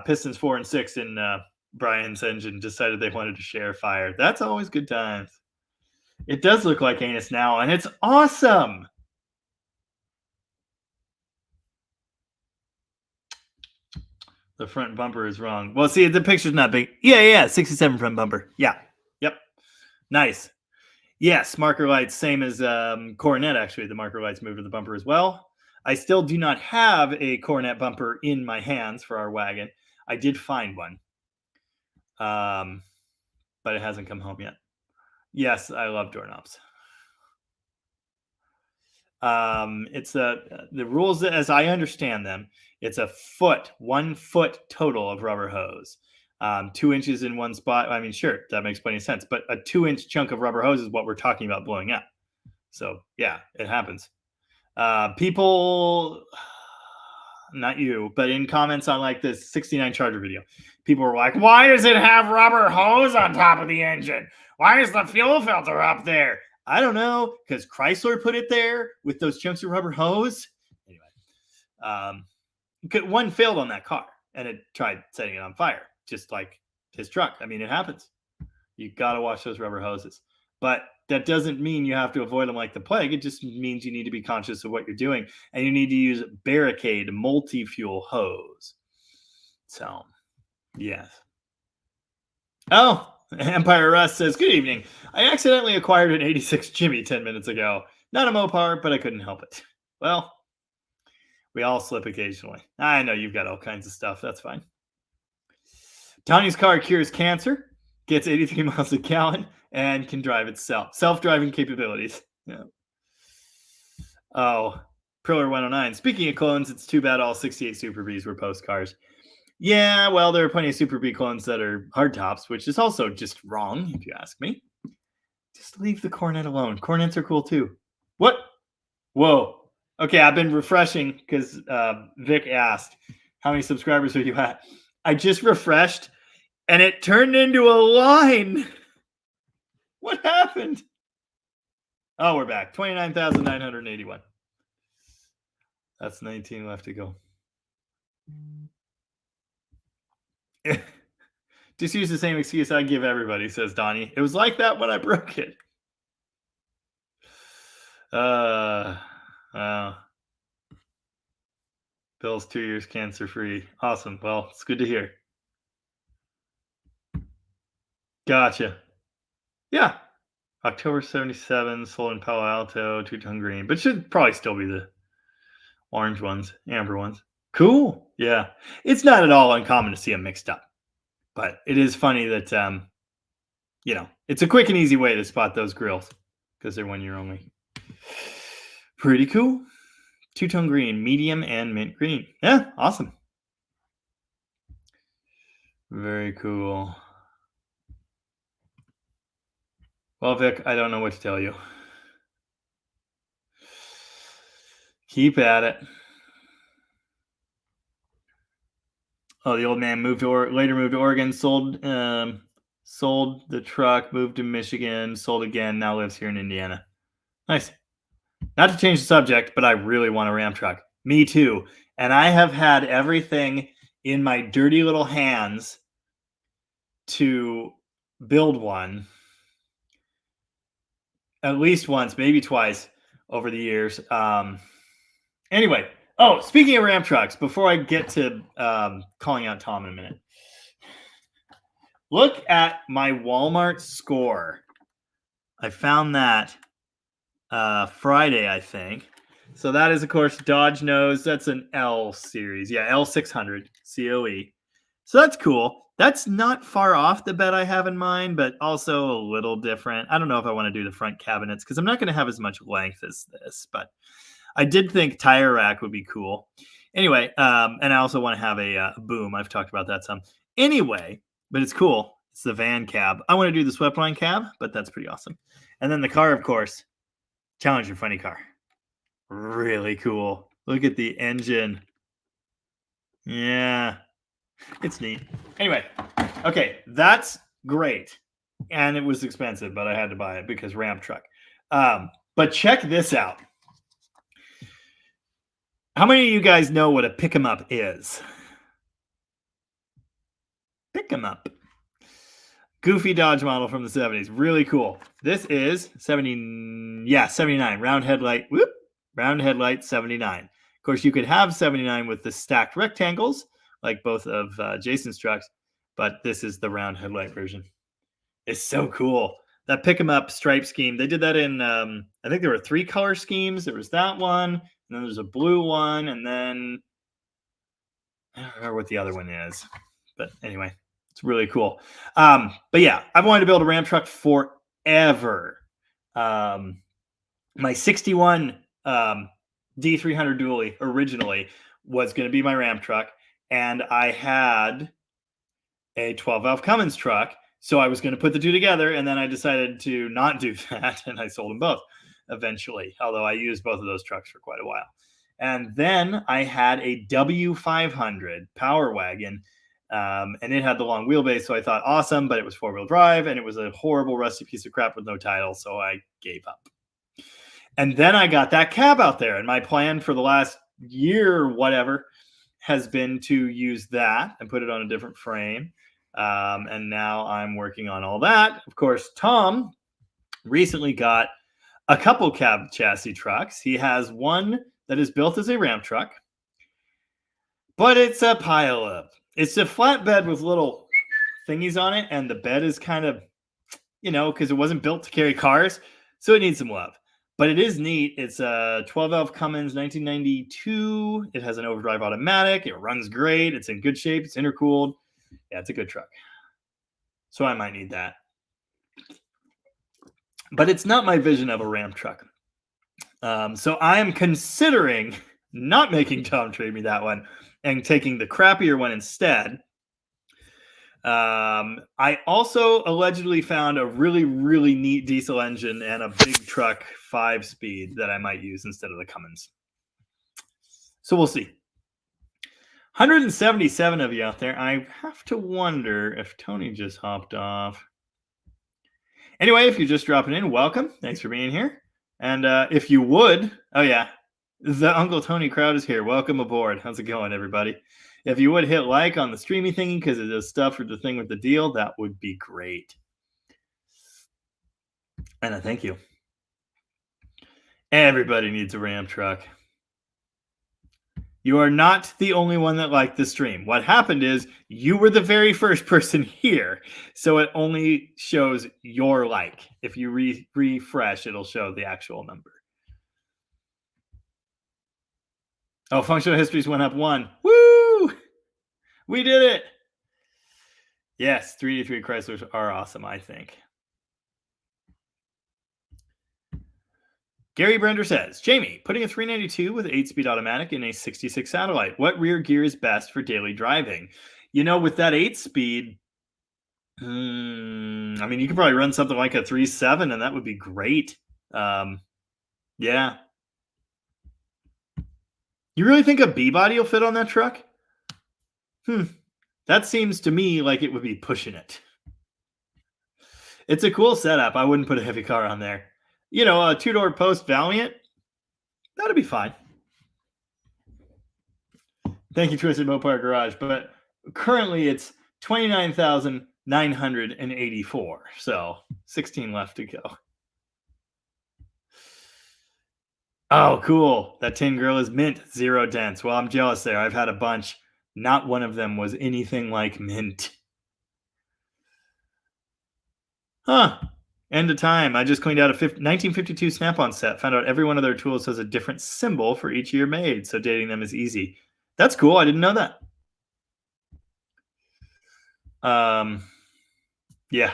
Pistons 4 and 6 in Brian's engine decided they wanted to share fire. That's always good times. It does look like anus now, and it's awesome. The front bumper is wrong. Well, see, the picture's not big. Yeah, 67 front bumper. Yeah, yep. Nice. Yes, marker lights, same as Coronet, actually. The marker lights moved to the bumper as well. I still do not have a Coronet bumper in my hands for our wagon. I did find one, but it hasn't come home yet. Yes, I love doorknobs. It's the rules as I understand them. It's 1 foot total of rubber hose. 2 inches in one spot. I mean, sure, that makes plenty of sense. But a 2-inch chunk of rubber hose is what we're talking about blowing up. So yeah, it happens. People, not you, but in comments on like this 69 Charger video, people were like, "Why does it have rubber hose on top of the engine? Why is the fuel filter up there?" I don't know, because Chrysler put it there with those chunks of rubber hose. Anyway, one failed on that car, and it tried setting it on fire, just like his truck. I mean, it happens. You got to watch those rubber hoses. But that doesn't mean you have to avoid them like the plague. It just means you need to be conscious of what you're doing, and you need to use Barricade multi-fuel hose. So, yes. Oh, Empire Rust says, "Good evening. I accidentally acquired an 86 Jimmy 10 minutes ago. Not a Mopar, but I couldn't help it." Well, we all slip occasionally. I know you've got all kinds of stuff. That's fine. Tony's car cures cancer, gets 83 miles a gallon, and can drive itself. Self-driving capabilities. Yeah. Oh, Priller 109. Speaking of clones, it's too bad all 68 Super Bs were post cars. Yeah, well, there are plenty of Super B clones that are hardtops, which is also just wrong, if you ask me. Just leave the Coronet alone. Coronets are cool too. What? Whoa. Okay, I've been refreshing because Vic asked, "How many subscribers are you at?" I just refreshed, and it turned into a line. What happened? Oh, we're back. 29,981. That's 19 left to go. Just use the same excuse I give everybody, says Donnie. It was like that when I broke it. Bill's 2 years cancer-free. Awesome. Well, it's good to hear. Gotcha. Yeah. October 77, sold in Palo Alto, 2-ton green. But should probably still be the orange ones, amber ones. Cool. Yeah. It's not at all uncommon to see them mixed up. But it is funny that, it's a quick and easy way to spot those grills because they're 1 year only. Pretty cool. 2-tone green, medium and mint green. Yeah, awesome. Very cool. Well, Vic, I don't know what to tell you. Keep at it. Oh, the old man later moved to Oregon, sold the truck, moved to Michigan, sold again, now lives here in Indiana. Nice. Not to change the subject, but I really want a Ram truck. Me too. And I have had everything in my dirty little hands to build one at least once, maybe twice over the years. Anyway, speaking of Ram trucks, before I get to calling out Tom in a minute, look at my Walmart score. I found that Friday, I think. So that is, of course, Dodge knows that's an L series. Yeah, L600 COE. So that's cool. That's not far off the bed I have in mind, but also a little different. I don't know if I want to do the front cabinets because I'm not going to have as much length as this, but I did think tire rack would be cool. Anyway, and I also want to have a boom. I've talked about that some. Anyway, but it's cool. It's the van cab. I want to do the swept line cab, but that's pretty awesome. And then the car, of course, Challenger funny car. Really cool. Look at the engine. Yeah, it's neat. Anyway, okay, that's great. And it was expensive, but I had to buy it because Ram truck. But check this out. How many of you guys know what a pick 'em up is? Pick 'em up. Goofy Dodge model from the 70s. Really cool. This is 79. Round headlight. Whoop. Round headlight 79. Of course, you could have 79 with the stacked rectangles, like both of Jason's trucks, but this is the round headlight version. It's so cool. That pick 'em up stripe scheme. They did that in, I think there were 3 color schemes. There was that one, and then there's a blue one, and then I don't remember what the other one is. But anyway, it's really cool. But yeah, I've wanted to build a Ram truck forever. My 61 D300 dually originally was going to be my Ram truck, and I had a 12-valve Cummins truck, so I was going to put the two together, and then I decided to not do that, and I sold them both eventually, although I used both of those trucks for quite a while. And then I had a W500 Power Wagon, and it had the long wheelbase, so I thought, awesome, but it was 4-wheel drive, and it was a horrible, rusty piece of crap with no title, so I gave up. And then I got that cab out there, and my plan for the last year or whatever has been to use that and put it on a different frame. And now I'm working on all that. Of course, Tom recently got a couple cab chassis trucks. He has one that is built as a Ram truck, but it's a pile-up. It's a flatbed with little thingies on it, and the bed is kind of, because it wasn't built to carry cars, so it needs some love. But it is neat. It's a 12-valve Cummins 1992. It has an overdrive automatic. It runs great. It's in good shape. It's intercooled. Yeah, it's a good truck. So I might need that. But it's not my vision of a Ram truck. So I am considering not making Tom trade me that one and taking the crappier one instead. I also allegedly found a really, really neat diesel engine and a big truck 5-speed that I might use instead of the Cummins. So we'll see. 177 of you out there. I have to wonder if Tony just hopped off. Anyway, if you're just dropping in, welcome. Thanks for being here. And if you would, the Uncle Tony crowd is here. Welcome aboard. How's it going, everybody? If you would hit like on the streamy thingy because it does stuff for the thing with the deal, that would be great. And I thank you. Everybody needs a Ram truck. You are not the only one that liked the stream. What happened is you were the very first person here, so it only shows your like. If you refresh, it'll show the actual number. Oh, functional histories went up 1. Woo! We did it. Yes, 3D3 Chryslers are awesome, I think. Gary Brender says, Jamie, putting a 392 with 8-speed automatic in a 66 satellite, what rear gear is best for daily driving? with that 8-speed, I mean, you could probably run something like a 3.7, and that would be great. Yeah. You really think a B-body will fit on that truck? That seems to me like it would be pushing it. It's a cool setup. I wouldn't put a heavy car on there. A two-door post Valiant, that'd be fine. Thank you, Twisted Mopar Garage. But currently it's 29,984. So 16 left to go. Oh, cool. That tin grill is mint, 0 dents. Well, I'm jealous there. I've had a bunch. Not one of them was anything like mint. Huh. End of time. I just cleaned out a 1952 Snap-on set. Found out every one of their tools has a different symbol for each year made, so dating them is easy. That's cool. I didn't know that. Yeah.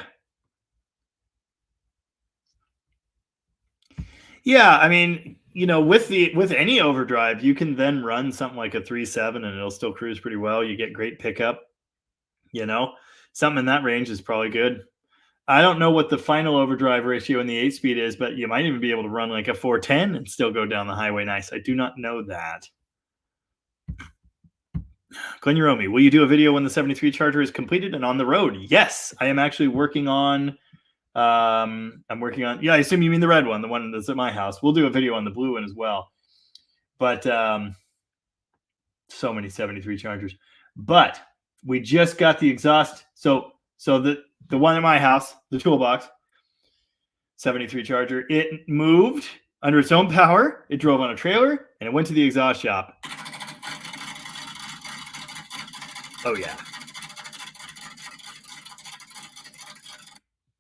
Yeah, I mean, with any overdrive, you can then run something like a 3.7 and it'll still cruise pretty well. You get great pickup. Something in that range is probably good. I don't know what the final overdrive ratio in the 8-speed is, but you might even be able to run like a 410 and still go down the highway nice. I do not know that. Glenn Uromi, will you do a video when the 73 Charger is completed and on the road? Yes, I am actually working on. Yeah, I assume you mean the red one, the one that's at my house. We'll do a video on the blue one as well. But so many 73 Chargers. But we just got the exhaust. So the one at my house, the toolbox, 73 Charger, it moved under its own power. It drove on a trailer and it went to the exhaust shop. Oh, yeah.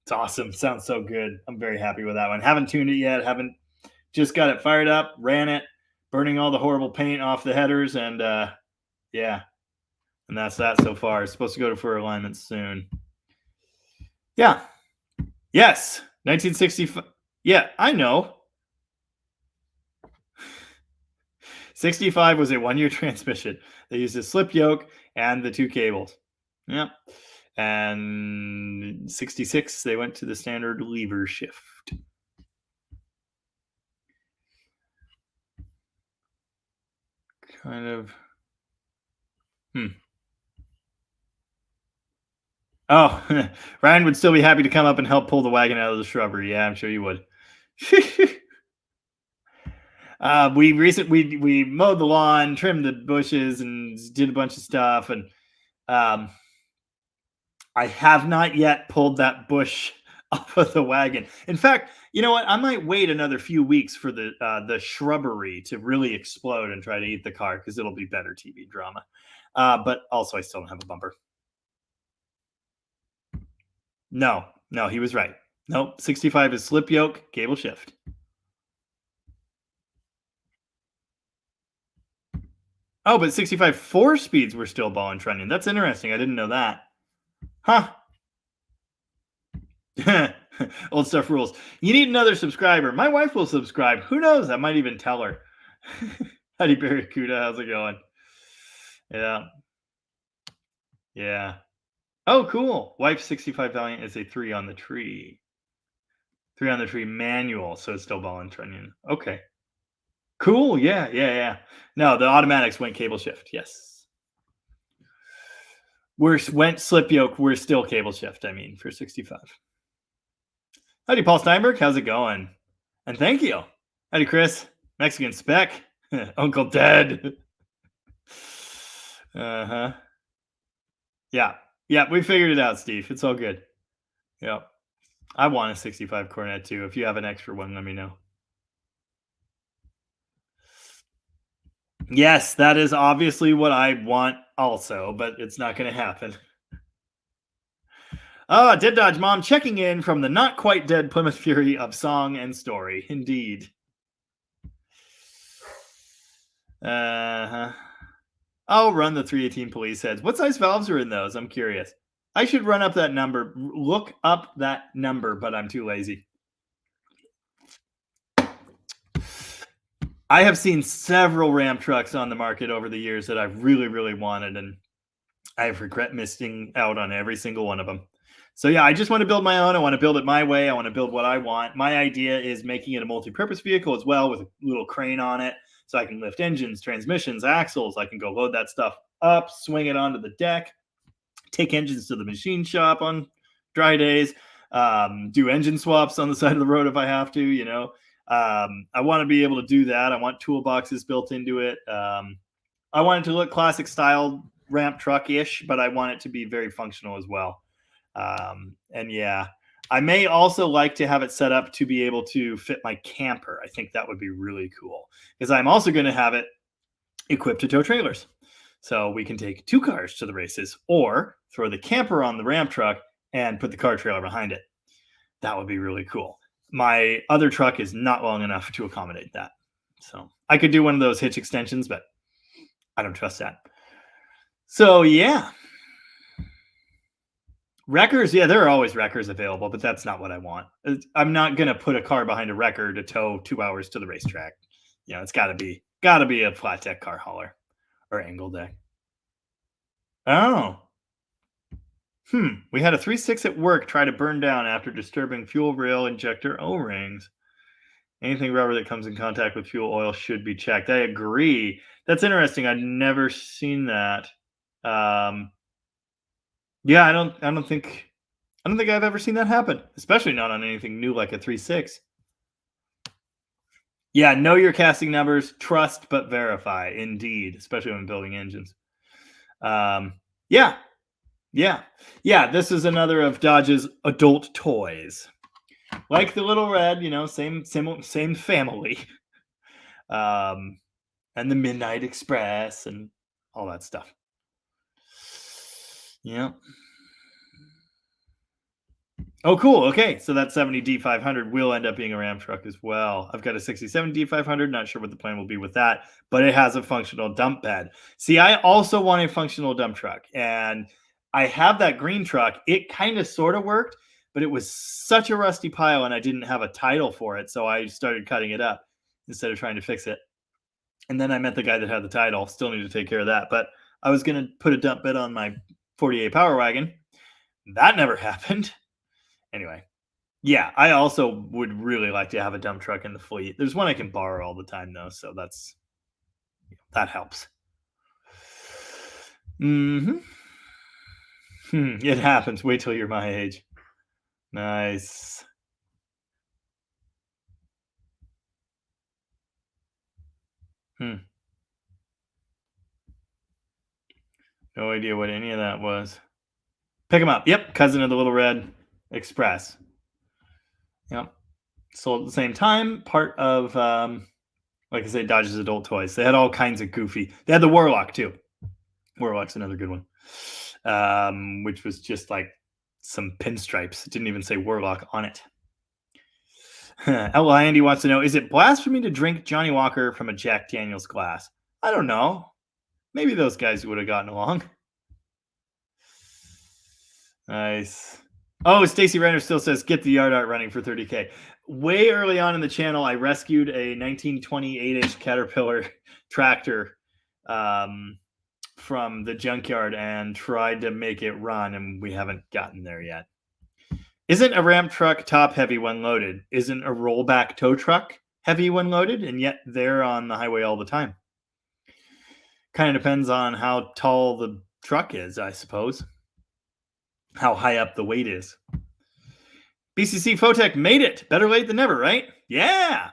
It's awesome. Sounds so good. I'm very happy with that one. Haven't tuned it yet. Just got it fired up, ran it, burning all the horrible paint off the headers. And yeah. And that's that so far. It's supposed to go for alignment soon. Yeah. Yes. 1965. Yeah, I know. 65 was a 1-year transmission. They used a slip yoke and the 2 cables. Yep. And 66, they went to the standard lever shift. Kind of. Oh, Ryan would still be happy to come up and help pull the wagon out of the shrubbery. Yeah, I'm sure you would. We mowed the lawn, trimmed the bushes, and did a bunch of stuff. And I have not yet pulled that bush off of the wagon. In fact, you know what? I might wait another few weeks for the shrubbery to really explode and try to eat the car because it'll be better TV drama. But also, I still don't have a bumper. No, he was right. Nope, 65 is slip yoke, cable shift. Oh, but 65 4 speeds were still ball and trunnion. That's interesting. I didn't know that. Huh. Old stuff rules. You need another subscriber. My wife will subscribe. Who knows? I might even tell her. Howdy, Barracuda. How's it going? Yeah. Yeah. Oh, cool. Wife 65 Valiant is a 3 on the tree. 3 on the tree manual, so it's still ball and trunnion. Okay. Cool. Yeah. No, the automatics went cable shift. Yes. Went slip yoke. We're still cable shift. I mean, for 65. Howdy, Paul Steinberg. How's it going? And thank you. Howdy, Chris. Mexican Spec. Uncle Ted. Uh-huh. Yeah, we figured it out, Steve. It's all good. Yeah. I want a 65 Cornet too. If you have an extra one, let me know. Yes, that is obviously what I want also, but it's not going to happen. Dead Dodge Mom checking in from the not quite dead Plymouth Fury of song and story. Indeed. I'll run the 318 police heads. What size valves are in those? I'm curious. I should run up that number. Look up that number, but I'm too lazy. I have seen several Ram trucks on the market over the years that I've really, really wanted, and I regret missing out on every single one of them. So yeah, I just want to build my own. I want to build it my way. I want to build what I want. My idea is making it a multi-purpose vehicle as well with a little crane on it. So I can lift engines, transmissions, axles. I can go load that stuff up, swing it onto the deck, take engines to the machine shop on dry days, do engine swaps on the side of the road if I have to, you know. I want to be able to do that. I want toolboxes built into it. I want it to look classic style ramp truck-ish, but I want it to be very functional as well. And yeah, I may also like to have it set up to be able to fit my camper. I think that would be really cool because I'm also going to have it equipped to tow trailers. So we can take 2 cars to the races or throw the camper on the ramp truck and put the car trailer behind it. That would be really cool. My other truck is not long enough to accommodate that. So I could do one of those hitch extensions, but I don't trust that. So yeah. Wreckers, yeah, there are always wreckers available, but that's not what I want. I'm not going to put a car behind a wrecker to tow 2 hours to the racetrack. You know, it's got to be a flat deck car hauler or angle deck. Oh. We had a 3.6 at work try to burn down after disturbing fuel rail injector O-rings. Anything rubber that comes in contact with fuel oil should be checked. I agree. That's interesting. I've never seen that. Yeah, I don't think I've ever seen that happen, especially not on anything new like a 3.6. Yeah, know your casting numbers, trust but verify, indeed, especially when building engines. Yeah. This is another of Dodge's adult toys, like the Little Red. You know, same family, and the Midnight Express and all that stuff. Yeah. Oh, cool. Okay, so that 70 D500 will end up being a Ram truck as well. I've got a 67 D500. Not sure what the plan will be with that, but it has a functional dump bed. See, I also want a functional dump truck, and I have that green truck. It kind of sort of worked, but it was such a rusty pile, and I didn't have a title for it, so I started cutting it up instead of trying to fix it. And then I met the guy that had the title. Still need to take care of that, but I was going to put a dump bed on my 48 Power Wagon. That never happened. Anyway, yeah, I also would really like to have a dump truck in the fleet. There's one I can borrow all the time, though, so that helps. It happens. Wait till you're my age. Nice. No idea what any of that was. Pick them up. Yep, cousin of the Little Red Express. Yep. Sold at the same time. Part of, like I said, Dodge's adult toys. They had all kinds of goofy. They had the Warlock too. Warlock's another good one, which was just like some pinstripes. It didn't even say Warlock on it. Outlaw Andy wants to know, is it blasphemy to drink Johnny Walker from a Jack Daniels glass? I don't know. Maybe those guys would have gotten along. Nice. Oh, Stacy Renner still says, get the yard art running for 30K. Way early on in the channel, I rescued a 1928-inch Caterpillar tractor from the junkyard and tried to make it run, and we haven't gotten there yet. Isn't a ramp truck top heavy when loaded? Isn't a rollback tow truck heavy when loaded? And yet they're on the highway all the time. Kind of depends on how tall the truck is, I suppose. How high up the weight is. BCC Photech made it. Better late than never, right? Yeah.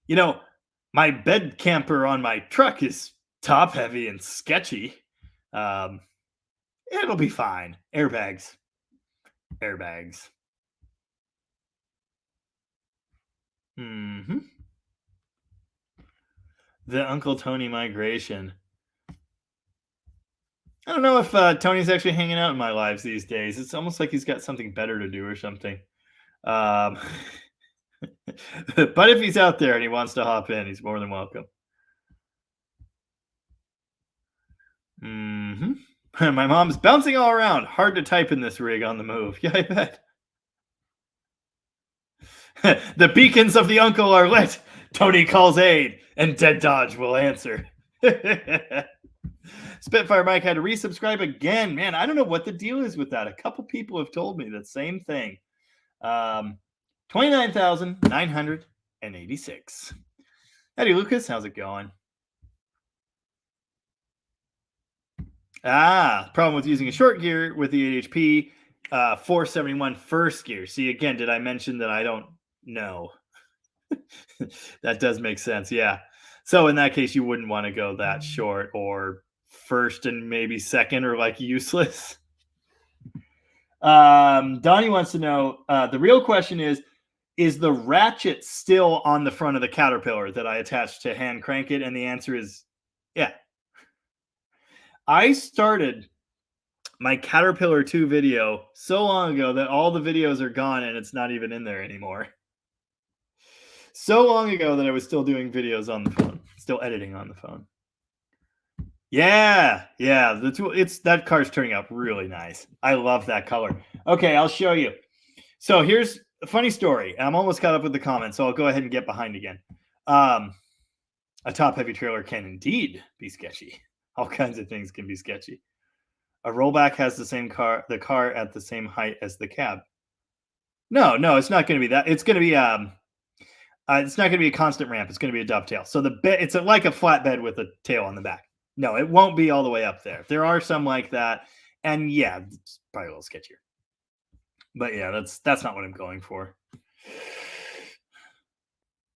You know, my bed camper on my truck is top heavy and sketchy. It'll be fine. Airbags. The Uncle Tony migration. I don't know if Tony's actually hanging out in my lives these days. It's almost like he's got something better to do or something. But if he's out there and he wants to hop in, he's more than welcome. My mom's bouncing all around. Hard to type in this rig on the move. Yeah, I bet. The beacons of the uncle are lit. Tony calls aid, and Dead Dodge will answer. Spitfire Mike had to resubscribe again. Man, I don't know what the deal is with that. A couple people have told me the same thing. 29,986. Howdy, Lucas. How's it going? Problem with using a short gear with the 8HP 471 first gear. See, again, did I mention that I don't know? That does make sense. Yeah. So in that case, you wouldn't want to go that short or first and maybe second or like useless. Donnie wants to know, the real question is the ratchet still on the front of the Caterpillar that I attached to hand crank it? And the answer is yeah. I started my Caterpillar 2 video so long ago that all the videos are gone and it's not even in there anymore. So long ago that I was still doing videos on the phone, still editing on the phone. Yeah, that car's turning out really nice. I love that color. Okay, I'll show you. So here's a funny story. I'm almost caught up with the comments, so I'll go ahead and get behind again. A top heavy trailer can indeed be sketchy. All kinds of things can be sketchy. A rollback has the car at the same height as the cab. No, it's not going to be that. It's going to be it's not going to be a constant ramp. It's going to be a dovetail. So it's like a flatbed with a tail on the back. No, it won't be all the way up there. There are some like that, and yeah, it's probably a little sketchier. But yeah, that's not what I'm going for.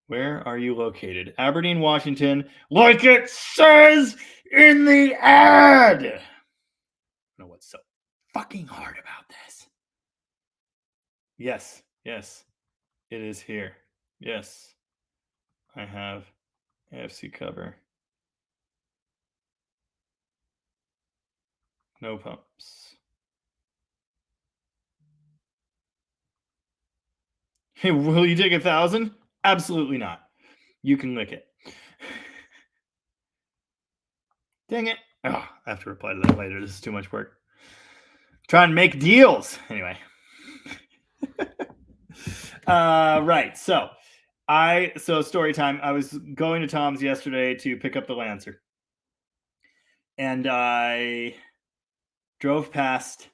Where are you located? Aberdeen, Washington, like it says in the ad. I don't know what's so fucking hard about this. Yes, it is here. Yes, I have AFC cover. No pumps. Hey, will you take 1,000? Absolutely not. You can lick it. Dang it. Oh, I have to reply to that later. This is too much work. Try and make deals. Anyway. Right. So story time. I was going to Tom's yesterday to pick up the Lancer. And I drove past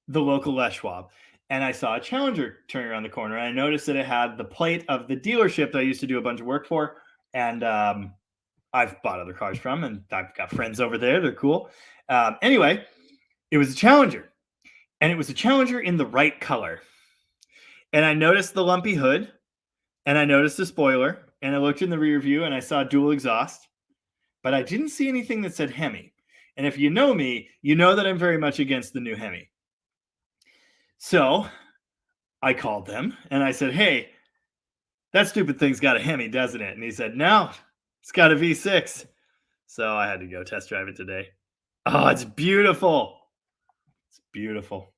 the local Les Schwab. And I saw a Challenger turning around the corner. And I noticed that it had the plate of the dealership that I used to do a bunch of work for. And I've bought other cars from, and I've got friends over there. They're cool. Anyway, it was a Challenger. And it was a Challenger in the right color. And I noticed the lumpy hood. And I noticed the spoiler. And I looked in the rear view, and I saw dual exhaust. But I didn't see anything that said Hemi. And if you know me, you know that I'm very much against the new Hemi. So I called them and I said, hey, that stupid thing's got a Hemi, doesn't it? And he said, no, it's got a V6. So I had to go test drive it today. Oh, it's beautiful. It's beautiful.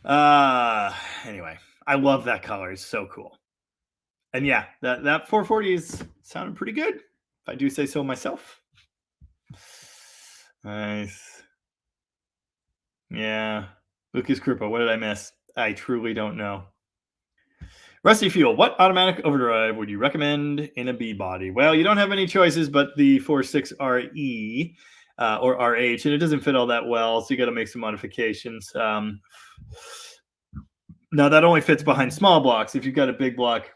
Anyway, I love that color. It's so cool. And yeah, that 440 is sounding pretty good, if I do say so myself. Nice. Yeah. Lucas Krupa, what did I miss? I truly don't know. Rusty Fuel, what automatic overdrive would you recommend in a B body? Well, you don't have any choices but the 46RE or RH, and it doesn't fit all that well, so you got to make some modifications. Now, that only fits behind small blocks. If you've got a big block,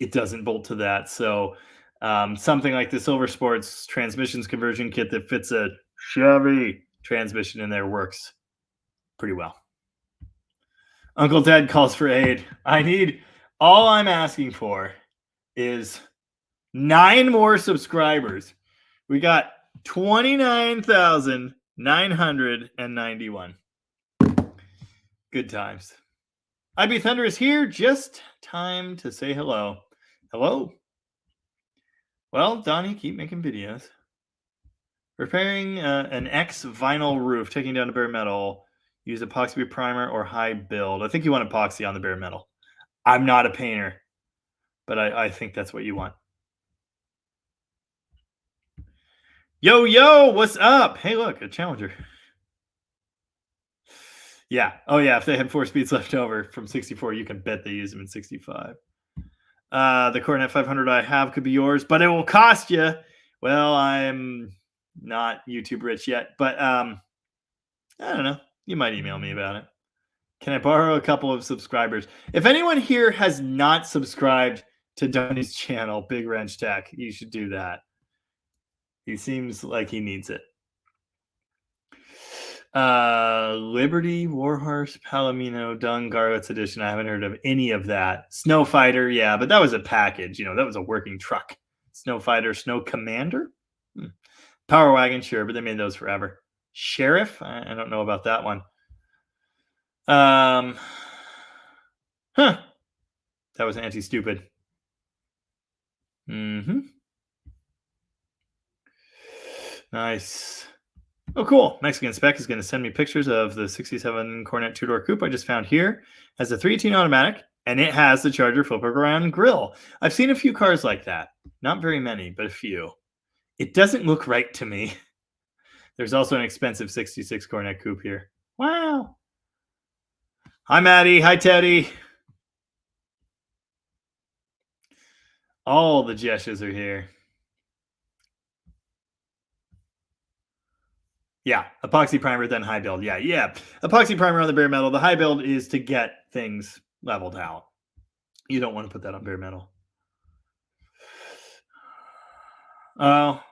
it doesn't bolt to that. So something like the Silver Sports transmissions conversion kit that fits a Chevy transmission in there works pretty well. Uncle Ted calls for aid. All I'm asking for is 9 more subscribers. We got 29,991. Good times. IB Thunder is here. Just time to say hello. Hello. Well, Donnie, keep making videos. Repairing an X vinyl roof, taking down the bare metal. Use epoxy primer or high build. I think you want epoxy on the bare metal. I'm not a painter, but I think that's what you want. Yo, what's up? Hey, look, a Challenger. Yeah. Oh, yeah. If they had 4 speeds left over from 64, you can bet they use them in 65. The Coronet 500 I have could be yours, but it will cost you. Well, I'm not YouTube rich yet, but I don't know. You might email me about it. Can I borrow a couple of subscribers? If anyone here has not subscribed to Donnie's channel, Big Wrench Tech, you should do that. He seems like he needs it. Liberty, Warhorse, Palomino, Dung, Garlitz Edition. I haven't heard of any of that. Snow Fighter, yeah, but that was a package. You know, that was a working truck. Snow Fighter, Snow Commander? Power Wagon, sure, but they made those forever. Sheriff? I don't know about that one. That was anti-stupid. Nice. Oh, cool. Mexican Spec is going to send me pictures of the 67 Cornet two-door coupe I just found here. Has a 318 automatic, and it has the Charger flip-around grille. I've seen a few cars like that. Not very many, but a few. It doesn't look right to me. There's also an expensive 66 Cornet coupe here. Wow. Hi, Maddie. Hi, Teddy. All the Jeshes are here. Yeah, epoxy primer, then high build. Yeah. Epoxy primer on the bare metal. The high build is to get things leveled out. You don't want to put that on bare metal. Oh,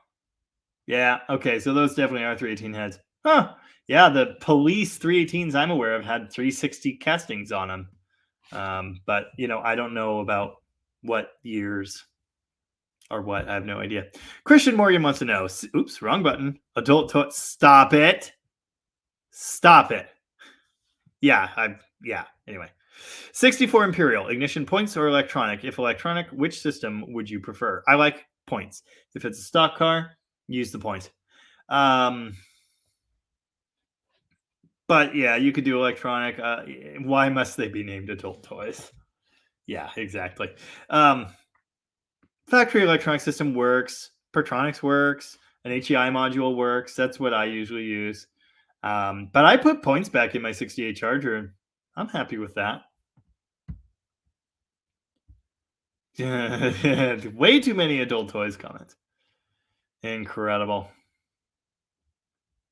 yeah. Okay, so those definitely are 318 heads. Huh. Yeah, the police 318s I'm aware of had 360 castings on them. But, you know, I don't know about what years or what. I have no idea. Christian Morgan wants to know. Oops, wrong button. Adult toy. Stop it. Stop it. Yeah. Anyway. 64 Imperial. Ignition points or electronic? If electronic, which system would you prefer? I like points. If it's a stock car, use the points. But yeah, you could do electronic. Why must they be named adult toys? Yeah, exactly. Factory electronic system works. Pertronics works. An HEI module works. That's what I usually use. But I put points back in my 68 Charger, and I'm happy with that. Way too many adult toys comments. Incredible.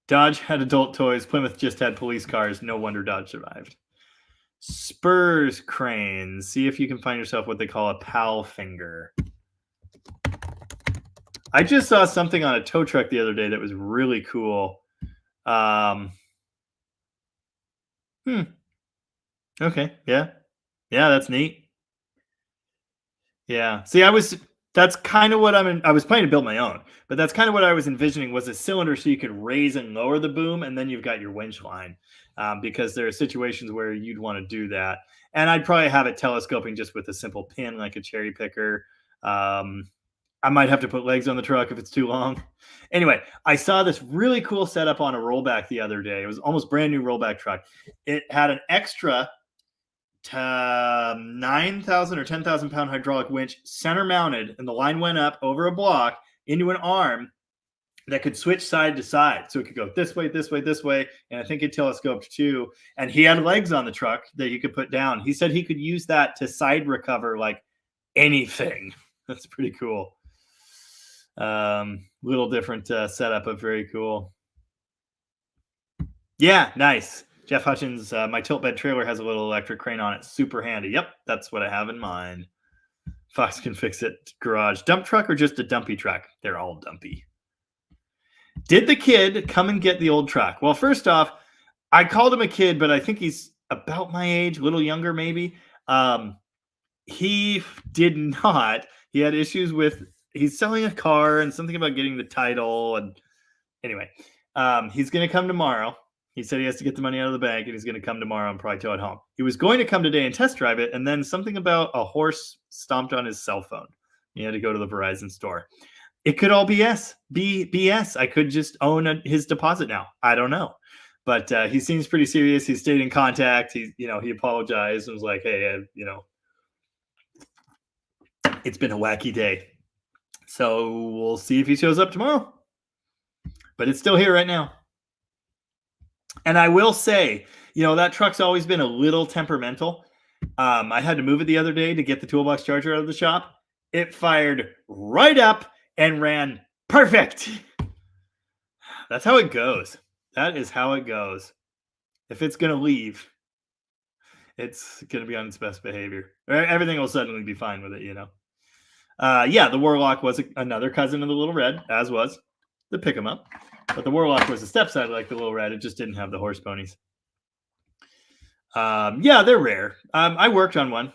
Dodge had adult toys. Plymouth just had police cars. No wonder Dodge survived. Spurs cranes. See if you can find yourself what they call a pal finger. I just saw something on a tow truck the other day that was really cool. Okay. Yeah, that's neat. Yeah. See, that's kind of what I was planning to build my own, but that's kind of what I was envisioning was a cylinder so you could raise and lower the boom, and then you've got your winch line, because there are situations where you'd want to do that. And I'd probably have it telescoping just with a simple pin like a cherry picker. I might have to put legs on the truck if it's too long. Anyway, I saw this really cool setup on a rollback the other day. It was almost brand new rollback truck. It had an extra 9,000 or 10,000 pound hydraulic winch center mounted, and the line went up over a block into an arm that could switch side to side. So it could go this way, this way, this way. And I think it telescoped too. And he had legs on the truck that you could put down. He said he could use that to side recover like anything. That's pretty cool. Little different setup, but very cool. Yeah, nice. Jeff Hutchins, my tilt bed trailer has a little electric crane on it. Super handy. Yep, that's what I have in mind. Fox can fix it. Garage. Dump truck or just a dumpy truck? They're all dumpy. Did the kid come and get the old truck? Well, first off, I called him a kid, but I think he's about my age, a little younger maybe. He did not. He had issues with, he's selling a car and something about getting the title. And anyway, he's going to come tomorrow. He said he has to get the money out of the bank, and he's going to come tomorrow and probably tow it home. He was going to come today and test drive it, and then something about a horse stomped on his cell phone. He had to go to the Verizon store. It could all BS. I could just own his deposit now. I don't know. But he seems pretty serious. He stayed in contact. He apologized and was like, hey, it's been a wacky day. So we'll see if he shows up tomorrow. But it's still here right now. And I will say, that truck's always been a little temperamental. I had to move it the other day to get the toolbox charger out of the shop. It fired right up and ran perfect. That's how it goes. That is how it goes. If it's going to leave, it's going to be on its best behavior. Everything will suddenly be fine with it, you know. Yeah, the Warlock was another cousin of the Little Red, as was the Pick 'em Up. But the Warlock was a stepside like the Little Red. It just didn't have the horse ponies. Yeah, they're rare. I worked on one.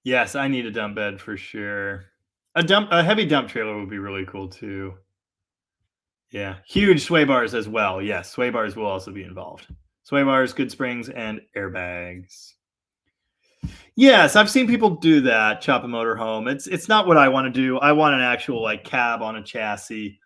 Yes, I need a dump bed for sure. A heavy dump trailer would be really cool too. Yeah, huge sway bars as well. Yes, sway bars will also be involved. Sway bars, good springs, and airbags. Yes, I've seen people do that. Chop a motor home. It's not what I want to do. I want an actual like cab on a chassis.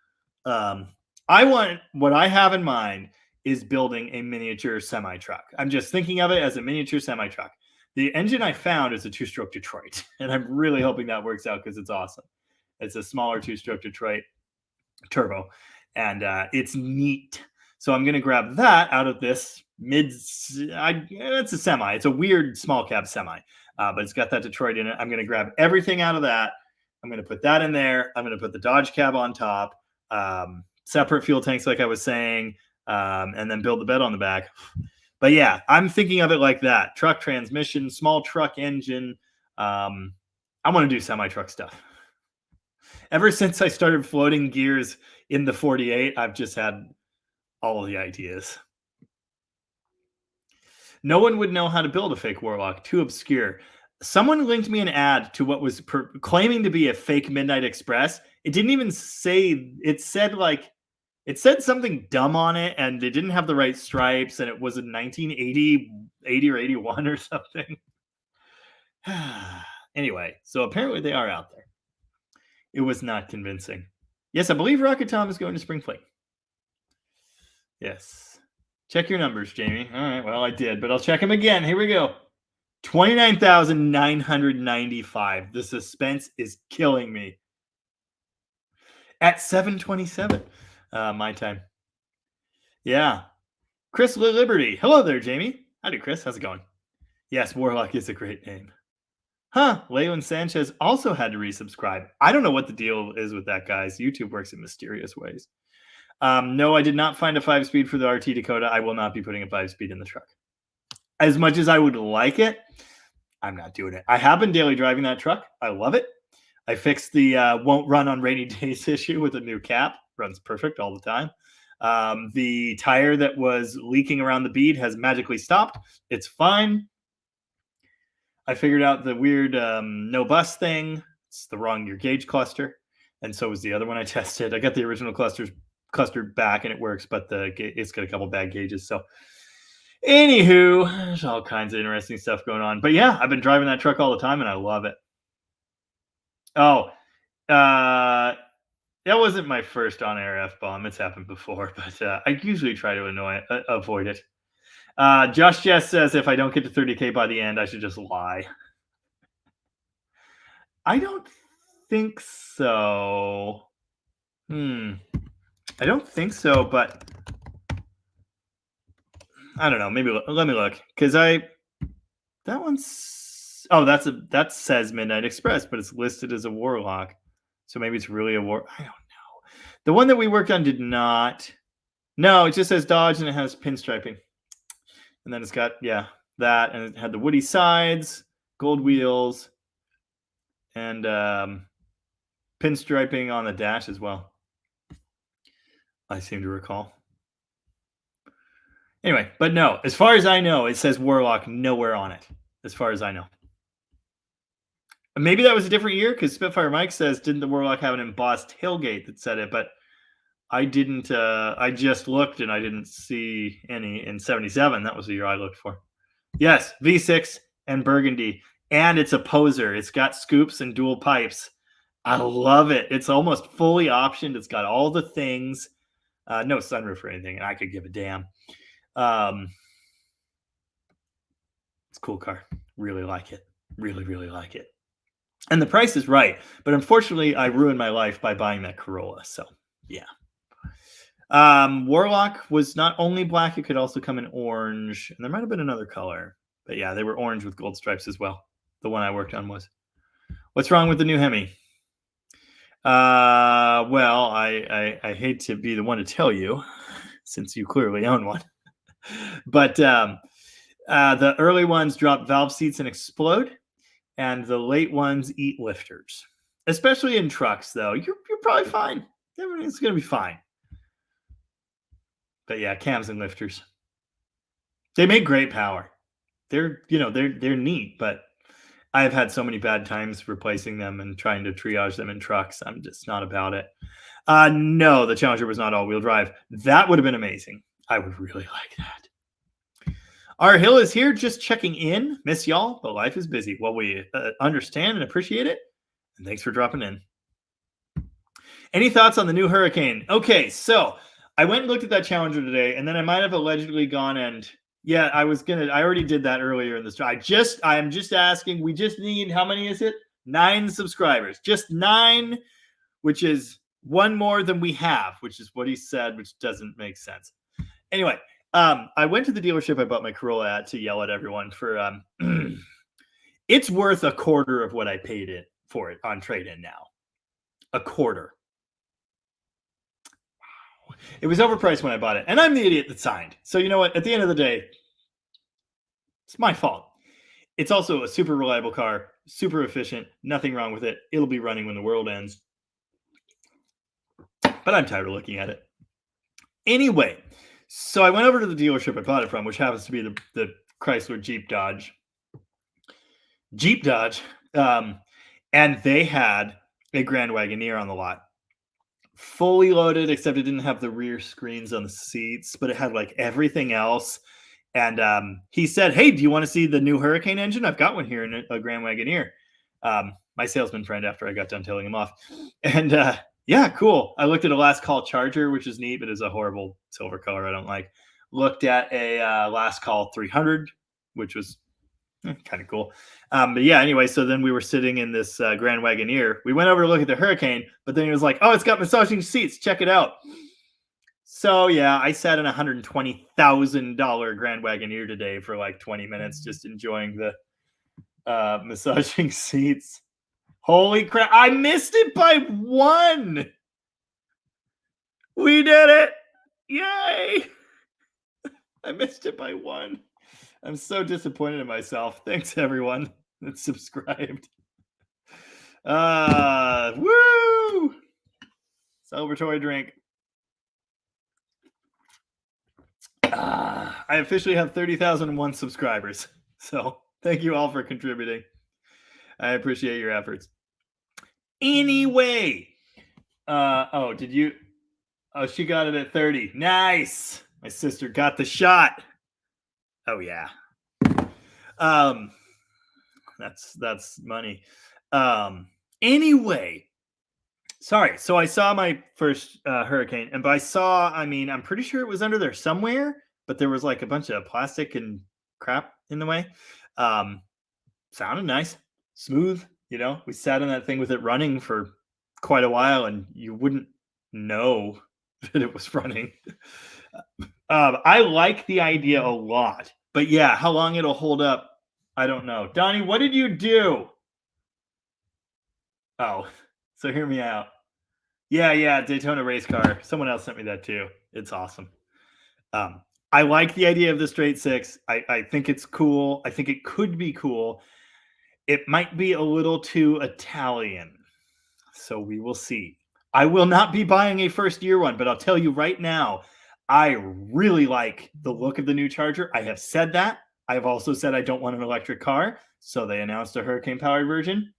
I want what I have in mind is building a miniature semi truck. I'm just thinking of it as a miniature semi truck. The engine I found is a two-stroke Detroit, and I'm really hoping that works out because it's awesome. It's a smaller two-stroke Detroit turbo, and it's neat. So I'm going to grab that out of this it's a semi. It's a weird small cab semi, but it's got that Detroit in it. I'm going to grab everything out of that. I'm going to put that in there. I'm going to put the Dodge cab on top, separate fuel tanks like I was saying, and then build the bed on the back. But yeah, I'm thinking of it like that. Truck transmission, small truck engine. I want to do semi-truck stuff. Ever since I started floating gears in the 48, I've just had all of the ideas. No one would know how to build a fake Warlock. Too obscure. Someone linked me an ad to what was claiming to be a fake Midnight Express. It didn't even say, it said something dumb on it, and they didn't have the right stripes, and it was in 1980 or 81 or something. Anyway, so apparently they are out there. It was not convincing. Yes, I believe Rocket Tom is going to Spring Fling. Yes. Check your numbers, Jamie. All right, well, I did, but I'll check them again. Here we go. 29,995. The suspense is killing me. At 7:27, my time. Yeah. Chris Liberty. Hello there, Jamie. Howdy, Chris. How's it going? Yes, Warlock is a great name. Huh. Leyland Sanchez also had to resubscribe. I don't know what the deal is with that, guys. YouTube works in mysterious ways. No, I did not find a 5-speed for the RT Dakota. I will not be putting a 5-speed in the truck. As much as I would like it, I'm not doing it. I have been daily driving that truck. I love it. I fixed the won't run on rainy days issue with a new cap. Runs perfect all the time. The tire that was leaking around the bead has magically stopped. It's fine. I figured out the weird no bus thing. It's the wrong gear gauge cluster. And so was the other one I tested. I got the original cluster back and it works, but it's got a couple bad gauges. So anywho, there's all kinds of interesting stuff going on. But yeah, I've been driving that truck all the time and I love it. Oh, that wasn't my first on-air F-bomb. It's happened before, but I usually try to avoid it. Josh Jess says if I don't get to 30K by the end, I should just lie. I don't think so. I don't think so, but I don't know. Maybe let me look because that says Midnight Express, but it's listed as a Warlock, so maybe it's really a war. I don't know. The one that we worked on did not. No, it just says Dodge and it has pinstriping, and then it's got that, and it had the woody sides, gold wheels, and pinstriping on the dash as well. I seem to recall. Anyway, but no, as far as I know, it says Warlock nowhere on it, as far as I know. Maybe that was a different year because Spitfire Mike says, didn't the Warlock have an embossed tailgate that said it? But I didn't. I just looked and I didn't see any in 77. That was the year I looked for. Yes, V6 and Burgundy. And it's a poser. It's got scoops and dual pipes. I love it. It's almost fully optioned. It's got all the things. No sunroof or anything. And I could give a damn. It's a cool car. Really like it. Really, really like it. And the price is right. But unfortunately, I ruined my life by buying that Corolla. So, yeah. Warlock was not only black. It could also come in orange. And there might have been another color. But yeah, they were orange with gold stripes as well. The one I worked on was. What's wrong with the new Hemi? Well, I hate to be the one to tell you, since you clearly own one. But the early ones drop valve seats and explode, and the late ones eat lifters. Especially in trucks, though. You're probably fine. Everything's going to be fine. But yeah, cams and lifters. They make great power. They're neat, but I've had so many bad times replacing them and trying to triage them in trucks. I'm just not about it. No, the Challenger was not all-wheel drive. That would have been amazing. I would really like that. Our Hill is here just checking in. Miss y'all, but life is busy. Well, we understand and appreciate it. And thanks for dropping in. Any thoughts on the new Hurricane? Okay, so I went and looked at that Challenger today, and then I might have allegedly gone and yeah, I already did that earlier in this. I am just asking. We just need, how many is it? 9 subscribers. Just 9, which is one more than we have, which is what he said, which doesn't make sense. Anyway, I went to the dealership I bought my Corolla at to yell at everyone for it's worth a quarter of what I paid it for it on trade-in now. A quarter. Wow. It was overpriced when I bought it, and I'm the idiot that signed. So you know what? At the end of the day, it's my fault. It's also a super reliable car, super efficient, nothing wrong with it. It'll be running when the world ends. But I'm tired of looking at it. Anyway, so I went over to the dealership I bought it from, which happens to be the Chrysler Jeep Dodge. And they had a Grand Wagoneer on the lot. Fully loaded, except it didn't have the rear screens on the seats, but it had like everything else. And he said, hey, do you want to see the new Hurricane engine? I've got one here in a Grand Wagoneer. My salesman friend after I got done telling him off. And yeah, cool. I looked at a Last Call Charger, which is neat, but is a horrible silver color I don't like. Looked at a Last Call 300, which was kind of cool. But yeah, anyway, so then we were sitting in this Grand Wagoneer. We went over to look at the Hurricane, but then he was like, oh, it's got massaging seats. Check it out. So yeah, I sat in a $120,000 Grand Wagoneer today for like 20 minutes, just enjoying the massaging seats. Holy crap. I missed it by 1. We did it. Yay. I missed it by 1. I'm so disappointed in myself. Thanks everyone that subscribed. Woo! Celebratory drink. I officially have 30,001 subscribers. So thank you all for contributing. I appreciate your efforts. Anyway. She got it at 30. Nice. My sister got the shot. Oh yeah. That's money. Anyway. Sorry. So I saw my first Hurricane, and by saw, I mean, I'm pretty sure it was under there somewhere, but there was like a bunch of plastic and crap in the way. Sounded nice, smooth. You know, we sat on that thing with it running for quite a while, and you wouldn't know that it was running. I like the idea a lot, but yeah, how long it'll hold up, I don't know. Donnie, what did you do? Oh, so hear me out. Yeah, Daytona race car. Someone else sent me that too. It's awesome. I like the idea of the straight 6. I think it's cool. I think it could be cool. It might be a little too Italian. So we will see. I will not be buying a first year one, but I'll tell you right now, I really like the look of the new Charger. I have said that. I have also said I don't want an electric car. So they announced a Hurricane powered version.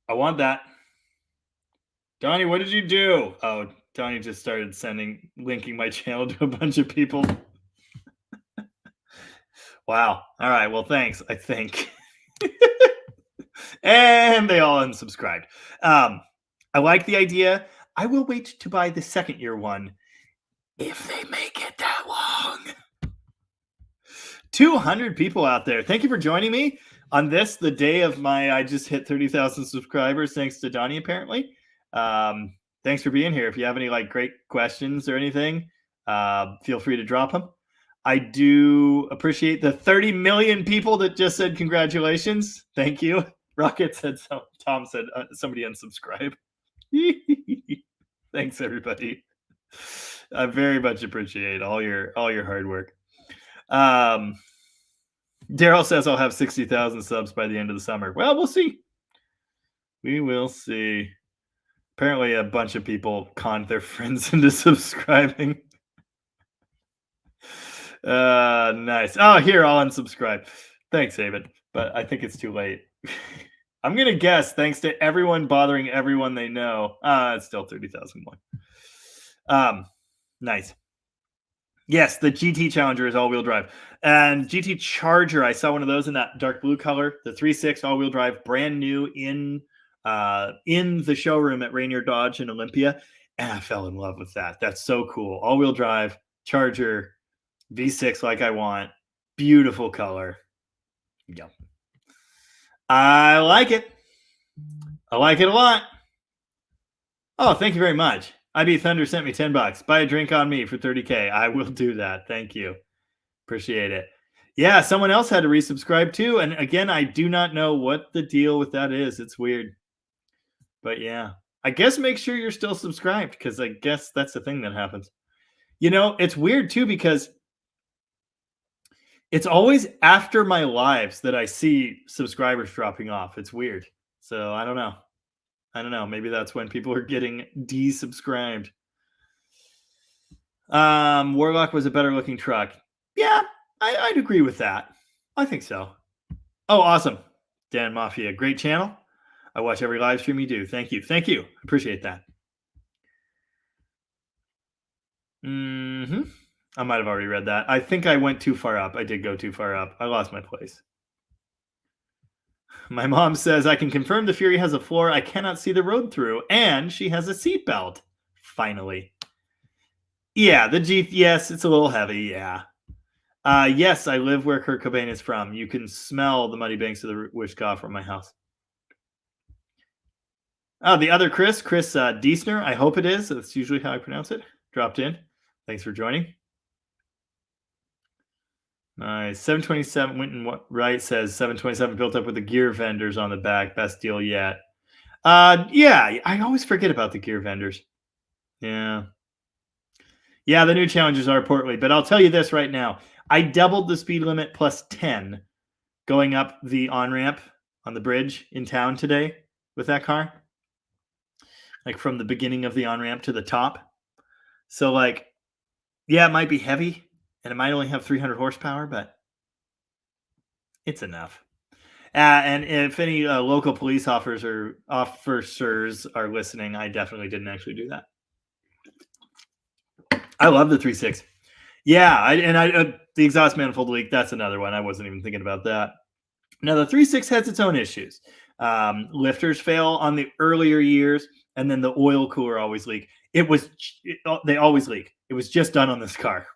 I want that. Donnie, what did you do? Oh, Donnie just started linking my channel to a bunch of people. Wow. All right. Well, thanks, I think. And they all unsubscribed. I like the idea. I will wait to buy the second year one if they make it that long. 200 people out there. Thank you for joining me on this, the day of I just hit 30,000 subscribers, thanks to Donnie, apparently. Thanks for being here. If you have any great questions or anything, feel free to drop them. I do appreciate the 30 million people that just said congratulations. Thank you. Rocket said so. Tom said somebody unsubscribe. Thanks, everybody. I very much appreciate all your hard work. Daryl says I'll have 60,000 subs by the end of the summer. Well, we'll see. We will see. Apparently, a bunch of people conned their friends into subscribing. Nice. Oh, here, I'll unsubscribe. Thanks, David. But I think it's too late. I'm going to guess, thanks to everyone bothering everyone they know. It's still 30,001. Nice. Yes, the GT Challenger is all-wheel drive. And GT Charger, I saw one of those in that dark blue color. The 3.6 all-wheel drive, brand new in the showroom at Rainier Dodge in Olympia. And I fell in love with that. That's so cool. All-wheel drive, Charger, V6 like I want. Beautiful color. Yeah. I like it. I like it a lot. Oh, thank you very much. IB Thunder sent me $10. Buy a drink on me for 30K. I will do that. Thank you. Appreciate it. Yeah, someone else had to resubscribe too. And again, I do not know what the deal with that is. It's weird. But yeah, I guess make sure you're still subscribed because I guess that's the thing that happens. You know, it's weird too because it's always after my lives that I see subscribers dropping off. It's weird. So I don't know. Maybe that's when people are getting desubscribed. Warlock was a better looking truck. Yeah, I'd agree with that. I think so. Oh, awesome. Dan Mafia, great channel. I watch every live stream you do. Thank you. Thank you. Appreciate that. I might have already read that. I think I went too far up. I did go too far up. I lost my place. My mom says I can confirm the Fury has a floor I cannot see the road through, and she has a seatbelt. Finally. Yeah, the Jeep. Yes, it's a little heavy. Yeah. Yes, I live where Kurt Cobain is from. You can smell the muddy banks of the Wishkah from my house. Oh, the other Chris Diesner, I hope it is. That's usually how I pronounce it. Dropped in. Thanks for joining. Nice. 727 Winton Wright says 727 built up with the gear vendors on the back. Best deal yet. Yeah, I always forget about the gear vendors. Yeah. Yeah, the new Challengers are portly, but I'll tell you this right now. I doubled the speed limit plus 10 going up the on-ramp on the bridge in town today with that car. Like from the beginning of the on-ramp to the top. So like, yeah, it might be heavy and it might only have 300 horsepower, but it's enough. And if any local police officers are listening, I definitely didn't actually do that. I love the 3.6. Yeah, the exhaust manifold leak, that's another one. I wasn't even thinking about that. Now, the 3.6 has its own issues. Lifters fail on the earlier years, and then the oil cooler always leak. They always leak. It was just done on this car,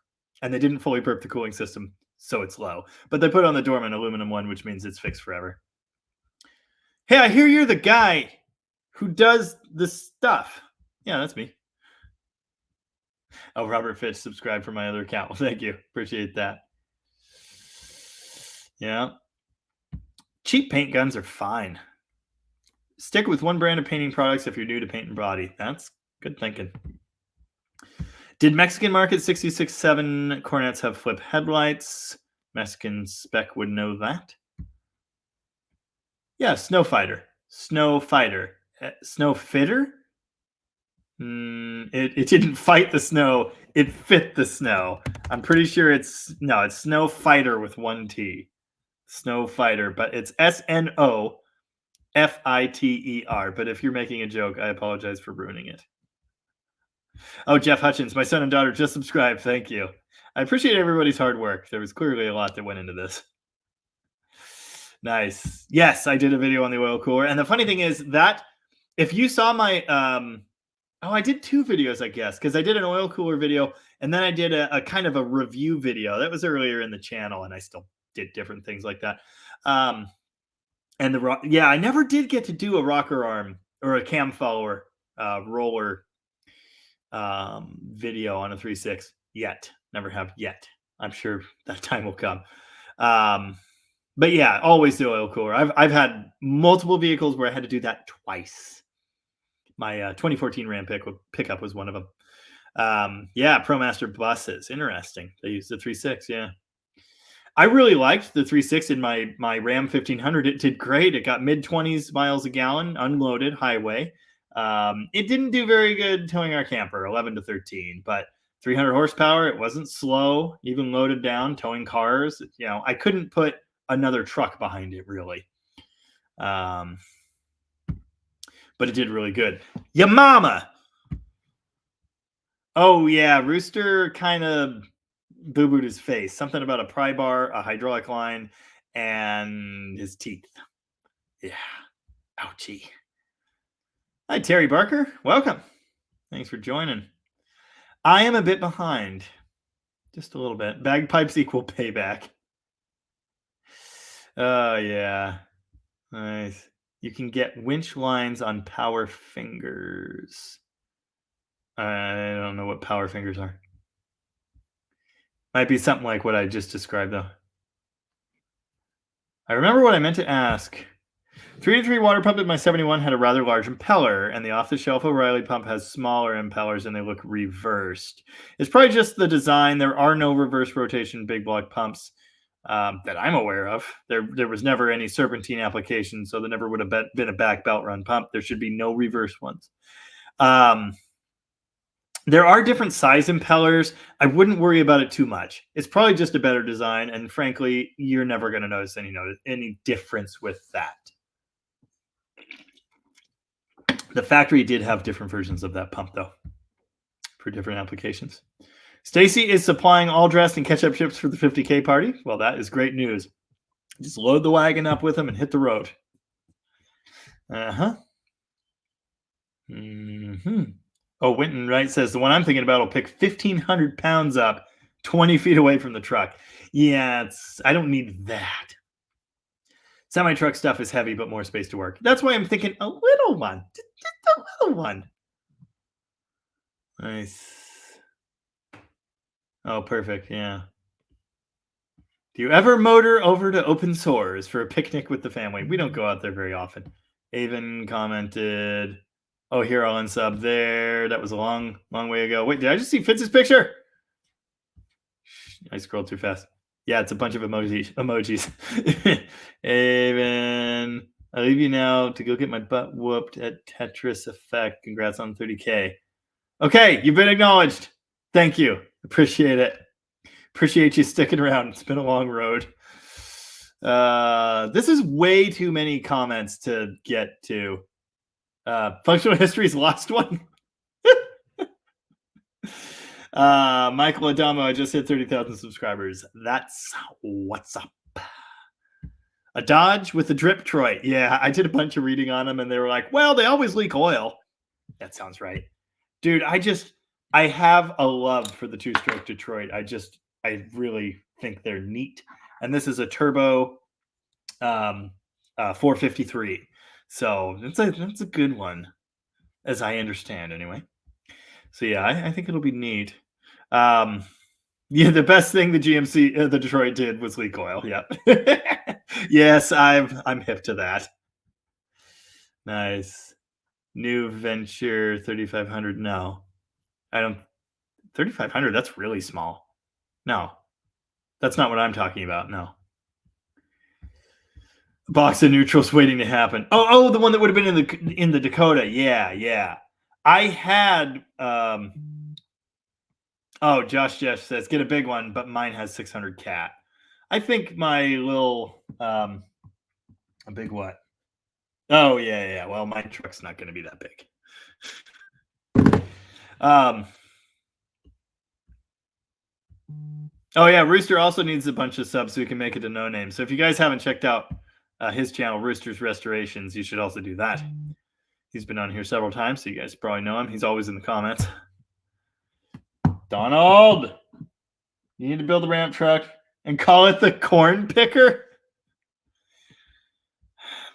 and they didn't fully burp the cooling system, so it's low. But they put on the Dorman aluminum one, which means it's fixed forever. Hey, I hear you're the guy who does the stuff. Yeah, that's me. Oh, Robert Fitch subscribed for my other account. Well, thank you. Appreciate that. Yeah. Cheap paint guns are fine. Stick with one brand of painting products if you're new to paint and body. That's good thinking. Did Mexican Market 66.7 Cornets have flip headlights? Mexican spec would know that. Yeah, Snowfighter. Snowfighter. Snowfitter? It didn't fight the snow. It fit the snow. I'm pretty sure it's Snowfighter with one T. Snowfighter, but it's SNOFITER. But if you're making a joke, I apologize for ruining it. Oh, Jeff Hutchins, my son and daughter just subscribed. Thank you. I appreciate everybody's hard work. There was clearly a lot that went into this. Nice. Yes, I did a video on the oil cooler. And the funny thing is that if you saw my I did two videos, I guess, because I did an oil cooler video and then I did a kind of a review video. That was earlier in the channel, and I still did different things like that. And I never did get to do a rocker arm or a cam follower roller video on a 3.6 yet. Never have yet. I'm sure that time will come. But yeah, always the oil cooler. I've had multiple vehicles where I had to do that twice. My 2014 Ram pickup was one of them. Yeah, ProMaster buses. Interesting. They used the 3.6. Yeah. I really liked the 3.6 in my Ram 1500. It did great. It got mid-20s miles a gallon, unloaded highway. It didn't do very good towing our camper, 11 to 13, but 300 horsepower. It wasn't slow, even loaded down, towing cars. You know, I couldn't put another truck behind it, really. But it did really good. Ya mama! Oh, yeah, Rooster kind of boo-booed his face. Something about a pry bar, a hydraulic line, and his teeth. Yeah. Ouchie. Hi, Terry Barker. Welcome. Thanks for joining. I am a bit behind. Just a little bit. Bagpipes equal payback. Oh, yeah. Nice. You can get winch lines on power fingers. I don't know what power fingers are. Might be something like what I just described, though. I remember what I meant to ask. 3-3 water pump in my 71 had a rather large impeller, and the off-the-shelf O'Reilly pump has smaller impellers and they look reversed. It's probably just the design. There are no reverse rotation big block pumps that I'm aware of. There was never any serpentine application, so there never would have been a back belt run pump. There should be no reverse ones. There are different size impellers. I wouldn't worry about it too much. It's probably just a better design, and frankly, you're never going to notice any difference with that. The factory did have different versions of that pump, though, for different applications. Stacy is supplying all dressed and ketchup chips for the 50K party. Well, that is great news. Just load the wagon up with them and hit the road. Uh-huh. Mm-hmm. Oh, Winton Wright says, the one I'm thinking about will pick 1,500 pounds up 20 feet away from the truck. Yeah, I don't need that. Semi-truck stuff is heavy, but more space to work. That's why I'm thinking a little one. Just a little one. Nice. Oh, perfect. Yeah. Do you ever motor over to Open Source for a picnic with the family? We don't go out there very often. Avon commented, oh, here I'll unsub there. That was a long way ago. Wait, did I just see Fitz's picture? I scrolled too fast. Yeah, it's a bunch of emojis. Avon, I leave you now to go get my butt whooped at Tetris Effect. Congrats on 30K. Okay, you've been acknowledged. Thank you. Appreciate it. Appreciate you sticking around. It's been a long road. This is way too many comments to get to. Functional History's last one. Michael Adamo, I just hit 30,000 subscribers. That's what's up. A Dodge with a drip Troy. Yeah, I did a bunch of reading on them, and they were like, well, they always leak oil. That sounds right. Dude, I have a love for the two-stroke Detroit. I really think they're neat. And this is a turbo 453. So that's a good one, as I understand anyway. So yeah, I think it'll be neat. Yeah, the best thing the GMC, the Detroit did was leak oil. Yeah. Yes, I'm hip to that. Nice. New Venture 3500. No, I don't. 3500. That's really small. No, that's not what I'm talking about. No. Box of neutrals waiting to happen. Oh, the one that would have been in the Dakota. Yeah. I had. Oh, Josh Jeff says get a big one, but mine has 600 cat. I think my little a big what? Oh yeah. Well, my truck's not going to be that big. Oh yeah, Rooster also needs a bunch of subs so we can make it a no name. So if you guys haven't checked out his channel, Rooster's Restorations, you should also do that. He's been on here several times, so you guys probably know him. He's always in the comments. Donald, you need to build a ramp truck and call it the corn picker.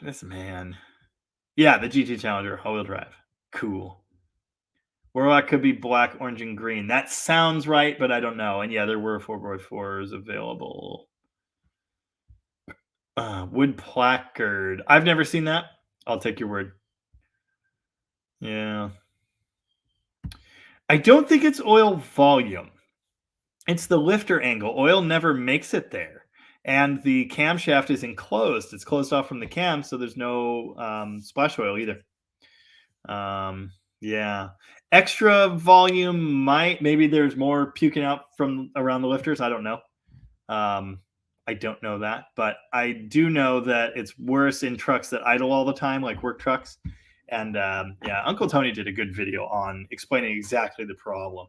This man. Yeah, the GT Challenger, all-wheel drive. Cool. Warlock could be black, orange, and green. That sounds right, but I don't know. And yeah, there were 4x4s available. Wood placard. I've never seen that. I'll take your word. Yeah. I don't think it's oil volume. It's the lifter angle. Oil never makes it there. And the camshaft is enclosed. It's closed off from the cam, so there's no splash oil either. Yeah. Extra volume maybe there's more puking out from around the lifters. I don't know. I don't know that, but I do know that it's worse in trucks that idle all the time, like work trucks. And yeah, Uncle Tony did a good video on explaining exactly the problem.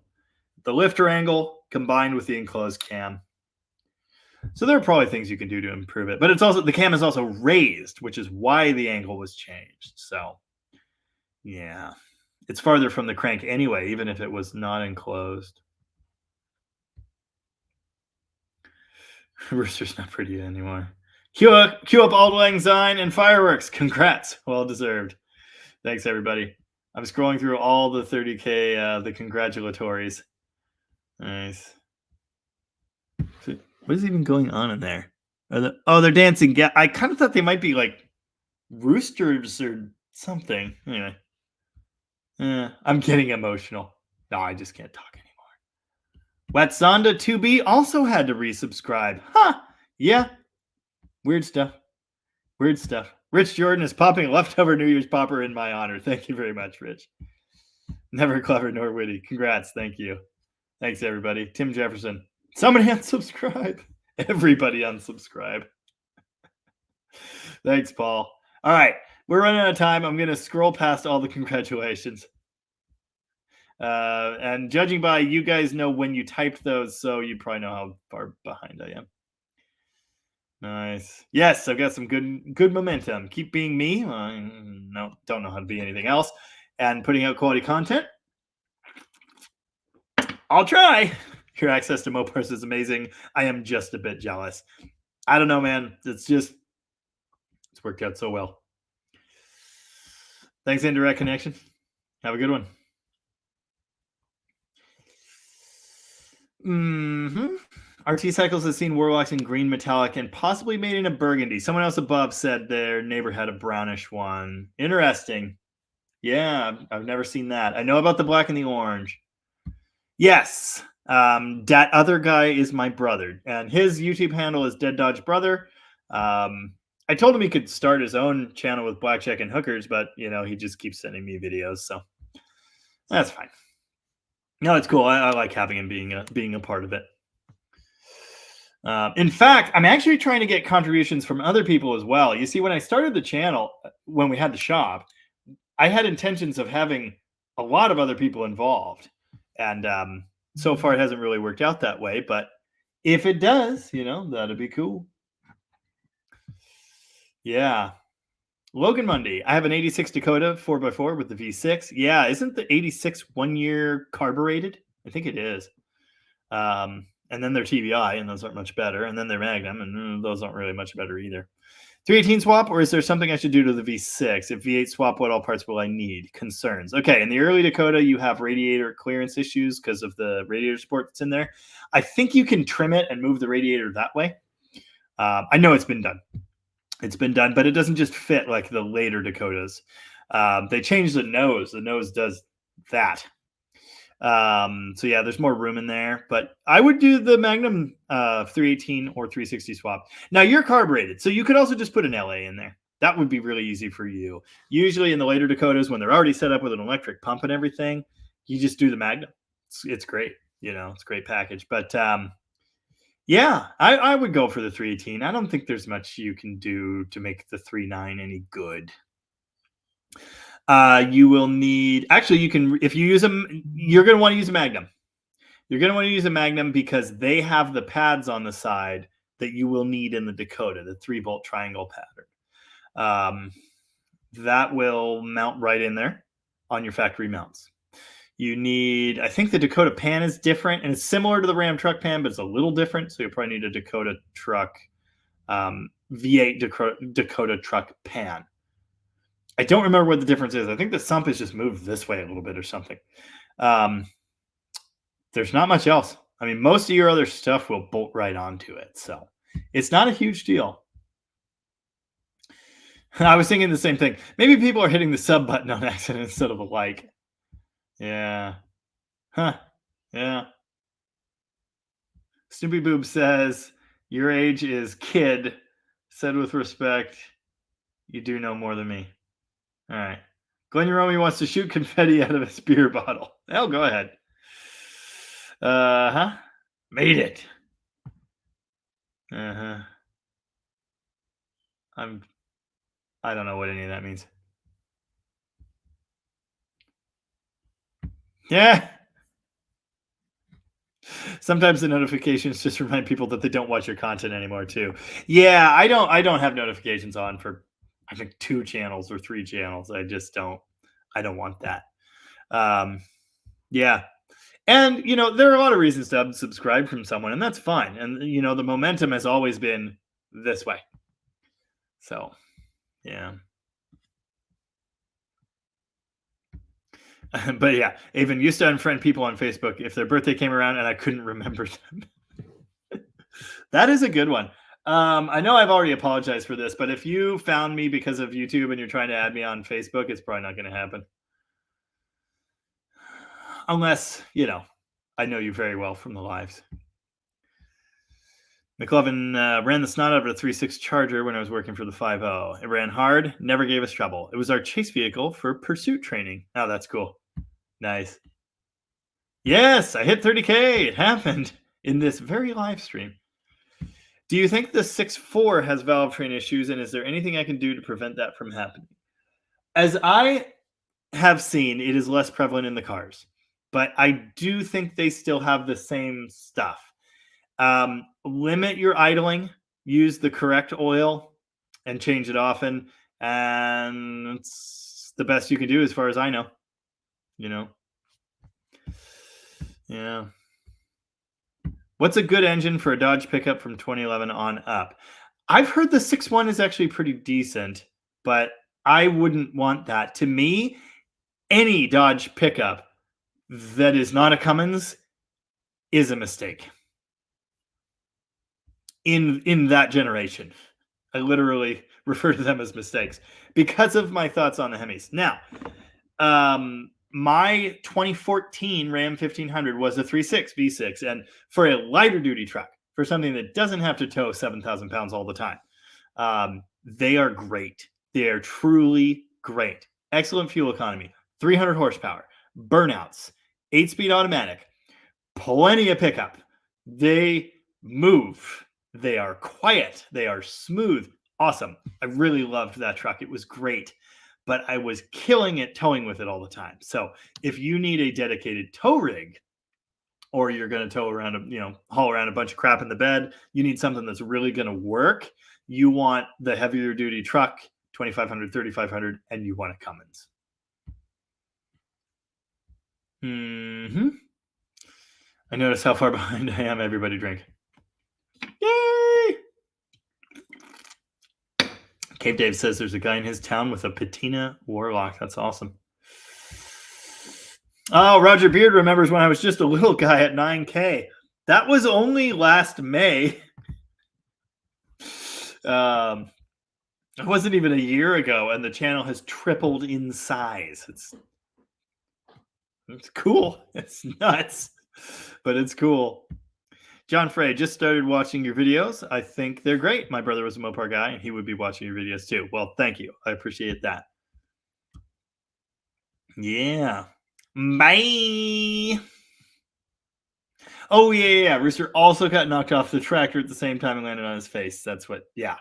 The lifter angle combined with the enclosed cam. So there are probably things you can do to improve it, but it's also the cam is also raised, which is why the angle was changed. So yeah, it's farther from the crank anyway, even if it was not enclosed. Rooster's not pretty anymore. Cue up Auld Lang Syne and fireworks. Congrats. Well deserved. Thanks, everybody. I'm scrolling through all the 30K, the congratulatories. Nice. What is even going on in there? They're dancing. Yeah, I kind of thought they might be like roosters or something. Anyway. I'm getting emotional. No, I just can't talk anymore. Watsonda 2B also had to resubscribe. Huh. Yeah. Weird stuff. Weird stuff. Rich Jordan is popping a leftover New Year's popper in my honor. Thank you very much, Rich. Never clever nor witty. Congrats. Thank you. Thanks, everybody. Tim Jefferson. Somebody unsubscribe. Everybody unsubscribe. Thanks, Paul. All right. We're running out of time. I'm going to scroll past all the congratulations. And judging by you guys know when you typed those, so you probably know how far behind I am. Nice. Yes, I've got some good momentum. Keep being me. No, don't know how to be anything else. And putting out quality content. I'll try. Your access to Mopars is amazing. I am just a bit jealous. I don't know, man. It's worked out so well. Thanks, Indirect Connection. Have a good one. RT Cycles has seen Warlocks in green metallic and possibly made in a burgundy. Someone else above said their neighbor had a brownish one. Interesting. Yeah, I've never seen that. I know about the black and the orange. Yes. That other guy is my brother, and his YouTube handle is Dead Dodge Brother. I told him he could start his own channel with blackjack and hookers, but he just keeps sending me videos, so that's fine. No, it's cool. I like having him being a part of it. In fact, I'm actually trying to get contributions from other people as well. You see, when I started the channel, when we had the shop, I had intentions of having a lot of other people involved, and so far it hasn't really worked out that way. But if it does, that'd be cool. Yeah. Logan Mundy. I have an 86 Dakota 4x4 with the V6. Yeah, isn't the 86 1 year carbureted? I think it is. And then they're TBI, and those aren't much better. And then they're Magnum, and those aren't really much better either. 318 swap, or is there something I should do to the V6? If V8 swap, what all parts will I need? Concerns. Okay, in the early Dakota, you have radiator clearance issues because of the radiator support that's in there. I think you can trim it and move the radiator that way. I know it's been done. It's been done, but it doesn't just fit like the later Dakotas. They changed the nose. The nose does that. So yeah, there's more room in there, but I would do the Magnum 318 or 360 swap. Now you're carbureted, so you could also just put an LA in there. That would be really easy for you. Usually in the later Dakotas, when they're already set up with an electric pump and everything, you just do the Magnum. It's great. It's a great package. But yeah, I would go for the 318. I don't think there's much you can do to make the 39 any good. You will need, actually, you can, if you use them, you're going to want to use a Magnum. You're going to want to use a Magnum because they have the pads on the side that you will need in the Dakota, the 3-bolt triangle pattern. That will mount right in there on your factory mounts. You need, I think the Dakota pan is different, and it's similar to the Ram truck pan, but it's a little different. So you'll probably need a Dakota truck, V8 Dakota truck pan. I don't remember what the difference is. I think the sump is just moved this way a little bit or something. There's not much else. I mean, most of your other stuff will bolt right onto it. So it's not a huge deal. I was thinking the same thing. Maybe people are hitting the sub button on accident instead of a like. Yeah. Huh. Yeah. Snoopy Boob says, your age is kid. Said with respect, you do know more than me. All right. Glenn Yeromi wants to shoot confetti out of his beer bottle. Oh, go ahead. Made it. I don't know what any of that means. Yeah. Sometimes the notifications just remind people that they don't watch your content anymore too. Yeah, I don't have notifications on for I think 2 channels or 3 channels. I don't want that. Yeah. And there are a lot of reasons to unsubscribe from someone, and that's fine. And the momentum has always been this way. So, yeah. But yeah, Avon used to unfriend people on Facebook if their birthday came around and I couldn't remember them. That is a good one. I know I've already apologized for this, but if you found me because of YouTube and you're trying to add me on Facebook, it's probably not going to happen. Unless, I know you very well from the lives. McLovin ran the snot out of a 3.6 Charger when I was working for the 5.0. It ran hard, never gave us trouble. It was our chase vehicle for pursuit training. Oh, that's cool. Nice. Yes, I hit 30K. It happened in this very live stream. Do you think the 6.4 has valve train issues, and is there anything I can do to prevent that from happening? As I have seen, it is less prevalent in the cars, but I do think they still have the same stuff. Limit your idling, use the correct oil, and change it often, and it's the best you can do as far as I know. Yeah. What's a good engine for a Dodge pickup from 2011 on up? I've heard the 6.1 is actually pretty decent, but I wouldn't want that. To me, any Dodge pickup that is not a Cummins is a mistake. In that generation, I literally refer to them as mistakes because of my thoughts on the Hemis. Now, my 2014 Ram 1500 was a 3.6 V6, and for a lighter duty truck, for something that doesn't have to tow 7,000 pounds all the time, they are great. They are truly great. Excellent fuel economy, 300 horsepower, burnouts, 8-speed automatic, plenty of pickup. They move. They are quiet. They are smooth. Awesome. I really loved that truck. It was great. But I was killing it towing with it all the time. So if you need a dedicated tow rig, or you're going to tow around, haul around a bunch of crap in the bed, you need something that's really going to work. You want the heavier duty truck, 2,500, 3,500, and you want a Cummins. I notice how far behind I am. Everybody drink. Yay! Cave Dave says there's a guy in his town with a patina Warlock. That's awesome. Oh, Roger Beard remembers when I was just a little guy at 9K. That was only last May. It wasn't even a year ago, and the channel has tripled in size. It's cool. It's nuts, but it's cool. John Frey, just started watching your videos. I think they're great. My brother was a Mopar guy, and he would be watching your videos too. Well, thank you. I appreciate that. Yeah. Bye. Oh, yeah. Rooster also got knocked off the tractor at the same time and landed on his face. That's what, yeah.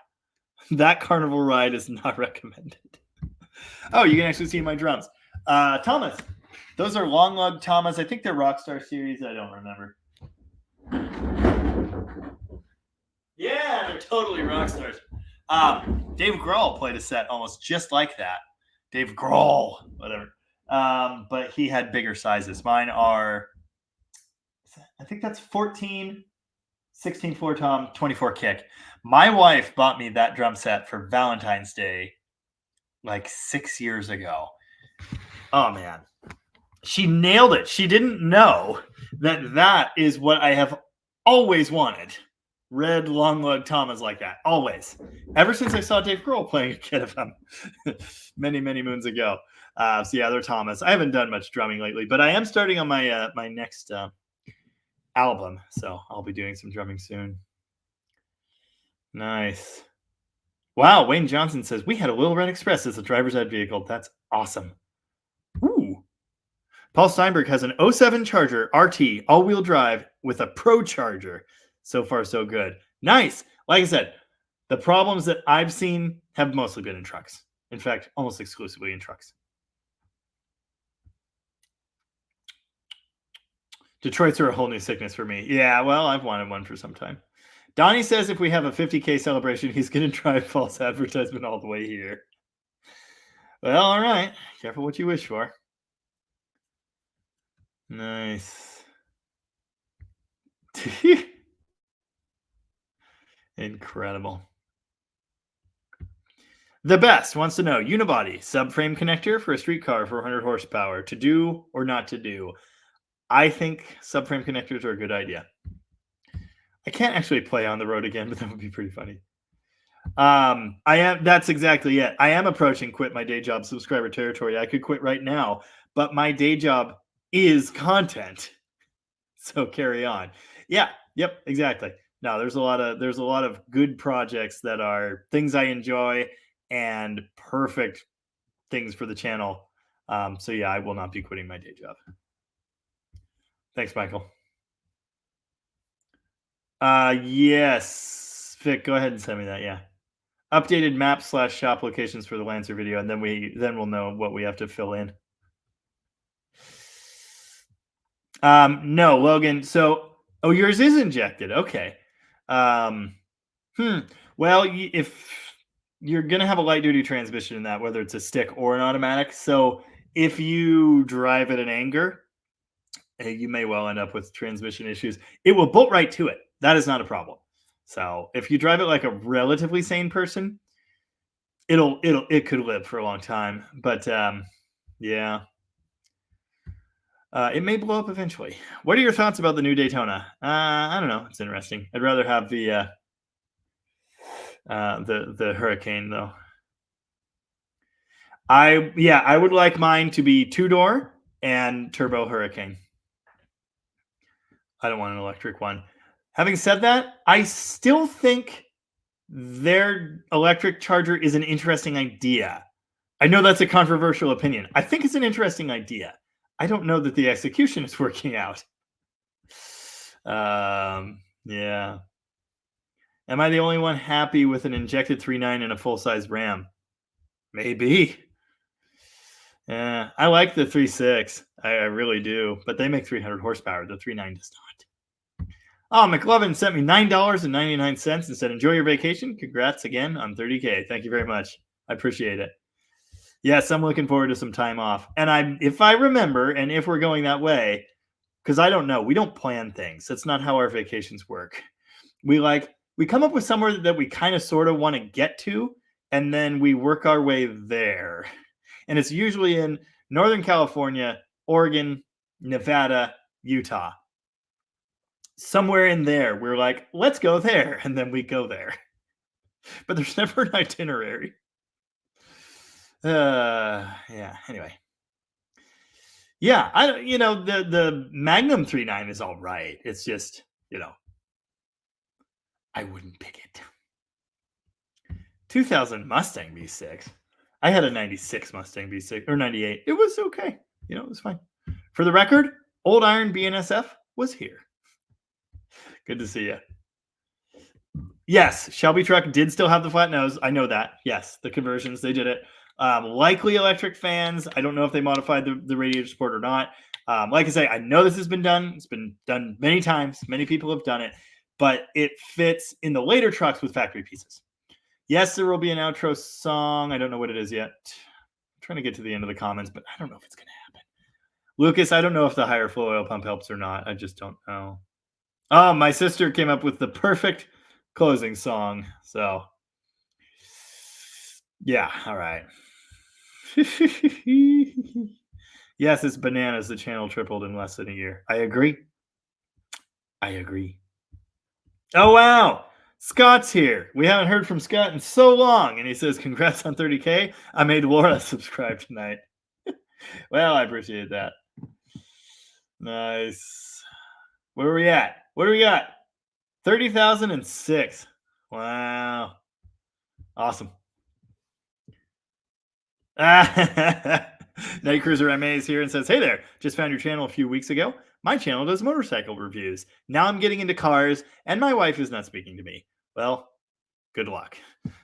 That carnival ride is not recommended. Oh, you can actually see my drums. Thomas. Those are long lug Thomas. I think they're Rockstar series. I don't remember. Yeah, they're totally rock stars. Dave Grohl played a set almost just like that. Dave Grohl, whatever. But he had bigger sizes. Mine are, I think that's 14, 16 floor tom, 24 kick. My wife bought me that drum set for Valentine's Day like 6 years ago. Oh, man. She nailed it. She didn't know that is what I have always wanted. Red long lug Tamas like that. Always. Ever since I saw Dave Grohl playing a kid of them many, many moons ago. So yeah, they're Tamas. I haven't done much drumming lately, but I am starting on my my next album. So I'll be doing some drumming soon. Nice. Wow, Wayne Johnson says, we had a Little Red Express as a driver's ed vehicle. That's awesome. Ooh. Paul Steinberg has an 07 Charger RT all-wheel drive with a Pro Charger. So far, so good. Nice. Like I said, the problems that I've seen have mostly been in trucks. In fact, almost exclusively in trucks. Detroit's are a whole new sickness for me. Yeah, well, I've wanted one for some time. Donnie says if we have a 50K celebration, he's going to drive false advertisement all the way here. Well, all right. Careful what you wish for. Nice. Incredible. The Best wants to know, unibody, subframe connector for a street car for 100 horsepower. To do or not to do? I think subframe connectors are a good idea. I can't actually play on the road again, but that would be pretty funny. That's exactly it. I am approaching quit my day job subscriber territory. I could quit right now, but my day job is content. So carry on. Yeah, yep, exactly. No, there's a lot of good projects that are things I enjoy and perfect things for the channel. So yeah, I will not be quitting my day job. Thanks, Michael. Yes, Vic, go ahead and send me that. Yeah. Updated map / shop locations for the Lancer video, and then we'll know what we have to fill in. No, Logan. So, yours is injected. Okay. Well, if you're gonna have a light duty transmission in that, whether it's a stick or an automatic, so if you drive at an anger, you may well end up with transmission issues. It will bolt right to it. That is not a problem. So if you drive it like a relatively sane person, it could live for a long time. But yeah. It may blow up eventually. What are your thoughts about the new Daytona? I don't know. It's interesting. I'd rather have the Hurricane though. I would like mine to be 2-door and turbo Hurricane. I don't want an electric one. Having said that, I still think their electric charger is an interesting idea. I know that's a controversial opinion. I think it's an interesting idea. I don't know that the execution is working out. Yeah. Am I the only one happy with an injected 3.9 and a full-size Ram? Maybe. Yeah, I like the 3.6. I really do. But they make 300 horsepower. The 3.9 does not. Oh, McLovin sent me $9.99 and said, enjoy your vacation. Congrats again on 30K. Thank you very much. I appreciate it. Yes, I'm looking forward to some time off. And if I remember, and if we're going that way, because I don't know, we don't plan things. That's not how our vacations work. We come up with somewhere that we kind of sort of want to get to, and then we work our way there. And it's usually in Northern California, Oregon, Nevada, Utah. Somewhere in there, we're like, let's go there. And then we go there. But there's never an itinerary. Yeah, anyway. Yeah, the Magnum 3.9 is all right. It's just, I wouldn't pick it. 2000 Mustang V6. I had a 96 Mustang V6 or 98. It was okay. It was fine. For the record, Old Iron BNSF was here. Good to see you. Yes, Shelby truck did still have the flat nose. I know that. Yes, the conversions, they did it. Likely electric fans. I don't know if they modified the radiator support or not. Like I say, I know this has been done. It's been done many times. Many people have done it, but it fits in the later trucks with factory pieces. Yes, there will be an outro song. I don't know what it is yet. I'm trying to get to the end of the comments, but I don't know if it's going to happen. Lucas, I don't know if the higher flow oil pump helps or not. I just don't know. Oh, my sister came up with the perfect closing song. So, yeah, all right. Yes, it's bananas. The channel tripled in less than a year. I agree. Oh, wow. Scott's here. We haven't heard from Scott in so long. And he says, congrats on 30K. I made Laura subscribe tonight. Well, I appreciate that. Nice. Where are we at? What do we got? 30,006. Wow. Awesome. Night Cruiser MA is here and says, hey there, just found your channel a few weeks ago. My channel does motorcycle reviews. Now I'm getting into cars and my wife is not speaking to me. Well, good luck.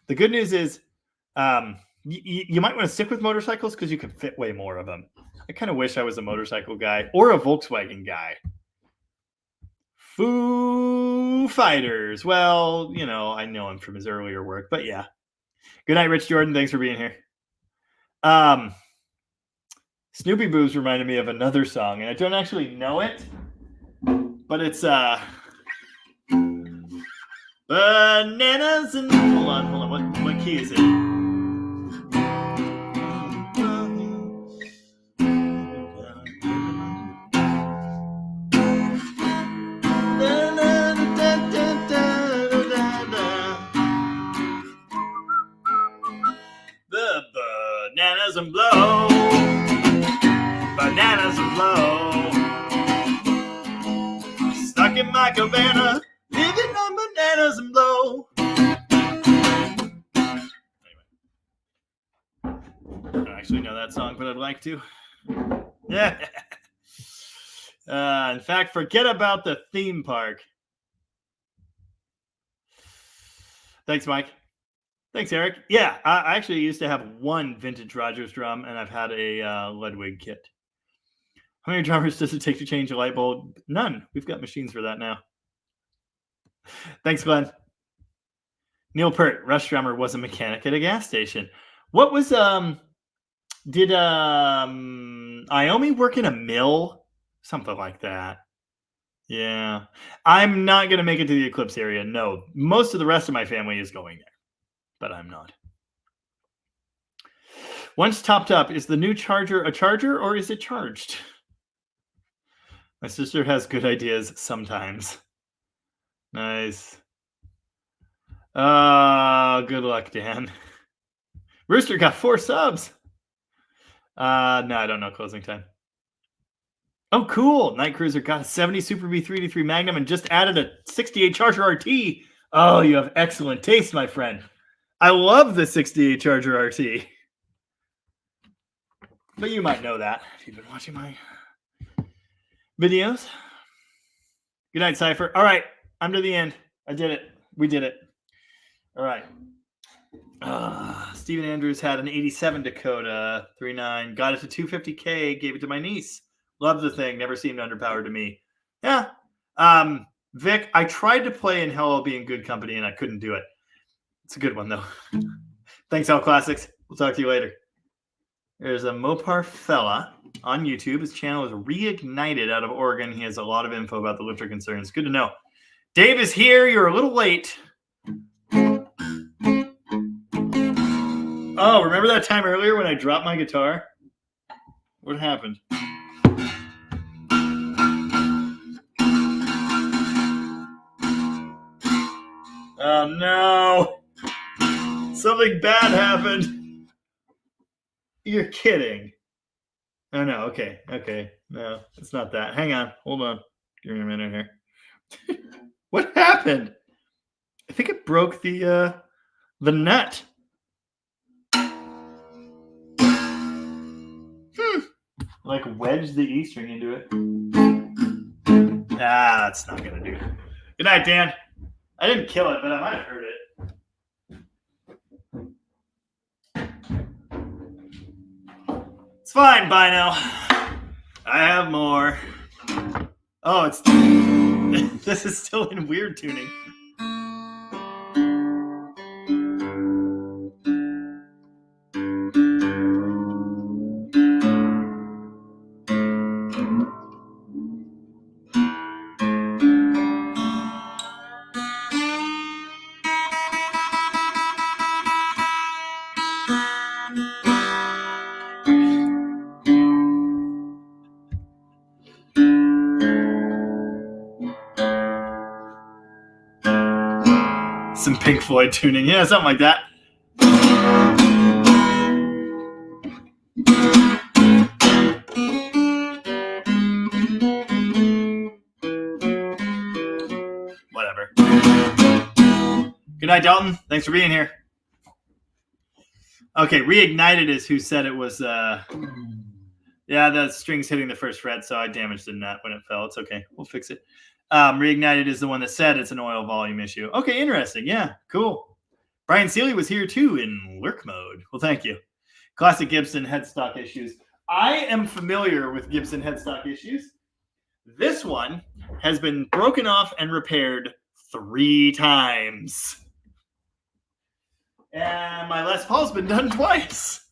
The good news is you might want to stick with motorcycles because you can fit way more of them. I kind of wish I was a motorcycle guy or a Volkswagen guy. Foo Fighters. Well, you know, I know him from his earlier work, but yeah. Good night, Rich Jordan. Thanks for being here. Snoopy Boobs reminded me of another song, and I don't actually know it, but it's bananas and hold on. What key is it? The bananas and blow. Bananas and blow. Stuck in my cabana, living on bananas and blow. Anyway, I don't actually know that song, but I'd like to. Yeah. In fact, forget about the theme park. Thanks, Mike. Thanks, Eric. Yeah, I actually used to have one vintage Rogers drum, and I've had a Ludwig kit. How many drummers does it take to change a light bulb? None. We've got machines for that now. Thanks, Glenn. Neil Peart, Rush drummer, was a mechanic at a gas station. What was did Iomi work in a mill? Something like that. Yeah. I'm not gonna make it to the Eclipse area. No. Most of the rest of my family is going there, but I'm not. Once topped up, is the new charger a charger or is it charged? My sister has good ideas sometimes. Nice. Good luck, Dan. Rooster got 4 subs. No, I don't know closing time. Oh, cool. Night Cruiser got a 70 Super B3D3 Magnum and just added a 68 Charger RT. Oh, you have excellent taste, my friend. I love the 68 Charger RT. But you might know that if you've been watching my videos. Good night, Cypher. All right, I'm to the end. I did it. We did it. All right. Stephen Andrews had an 87 Dakota 3.9. Got it to 250K. Gave it to my niece. Love the thing. Never seemed underpowered to me. Yeah. Vic, I tried to play in Hell I'll Be in Good Company, and I couldn't do it. It's a good one, though. Thanks, Hell Classics. We'll talk to you later. There's a Mopar fella on YouTube. His channel is Reignited out of Oregon. He has a lot of info about the lifter concerns. Good to know. Dave is here. You're a little late. Oh, remember that time earlier when I dropped my guitar? What happened? Oh, no. Something bad happened. You're kidding. Oh, no. Okay. Okay. No, it's not that. Hang on. Hold on. Give me a minute here. What happened? I think it broke the nut. Like wedged the E string into it. That's not gonna do it. Good night, Dan. I didn't kill it, but I might have hurt it. It's fine, Bino. I have more. Oh, it's this is still in weird tuning. Some Pink Floyd tuning. Yeah, something like that. Whatever. Good night, Dalton. Thanks for being here. Okay, Reignited is who said it was... Yeah, the string's hitting the first fret, so I damaged the nut when it fell. It's okay. We'll fix it. Reignited is the one that said it's an oil volume issue. Okay, interesting. Yeah, cool. Brian Seeley was here, too, in lurk mode. Well, thank you. Classic Gibson headstock issues. I am familiar with Gibson headstock issues. This one has been broken off and repaired 3 times. And my Les Paul's been done twice.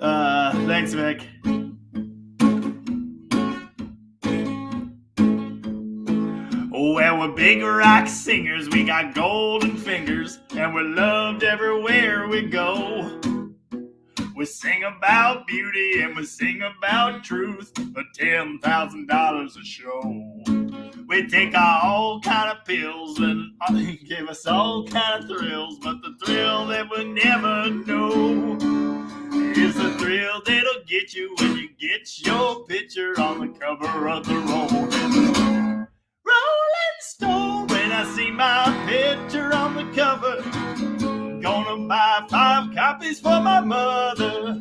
Thanks, Vic. Well, we're big rock singers, we got golden fingers, and we're loved everywhere we go. We sing about beauty and we sing about truth for $10,000 a show. We take all kind of pills and give us all kind of thrills, but the thrill that we'll never know is the thrill that'll get you when you get your picture on the cover of the Rolling Stone. When I see my picture on the cover, gonna buy 5 copies for my mother.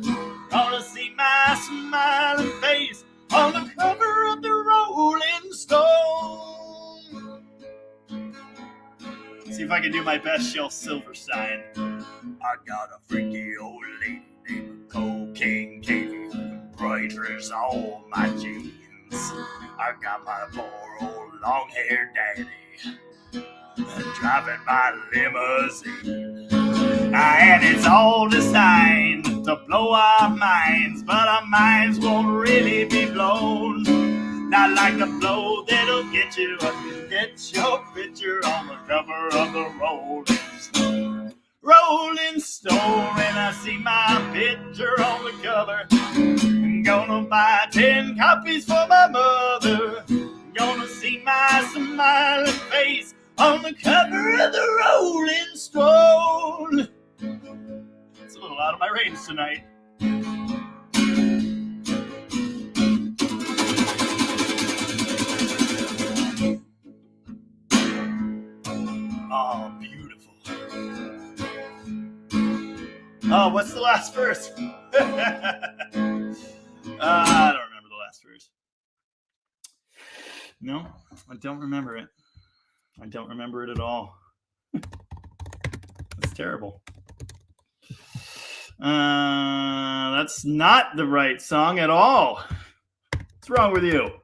Gonna see my smiling face on the cover of the Rolling Stone. See if I can do my best Shel Silverstein. I got a freaky old lady named Cocaine Katie who embroiders all my jeans. I got my poor old long-haired daddy driving my limousine. And it's all designed to blow our minds, but our minds won't really be blown. Not like the blow that'll get you get your picture on the cover of the Rolling Stone. Rolling Stone, when I see my picture on the cover, I'm gonna buy 10 copies for my mother. Gonna see my smiling face on the cover of the Rolling Stone. It's a little out of my range tonight. Oh, beautiful. Oh, what's the last verse? I don't remember the last verse. No, I don't remember it. I don't remember it at all. That's terrible. That's not the right song at all. What's wrong with you?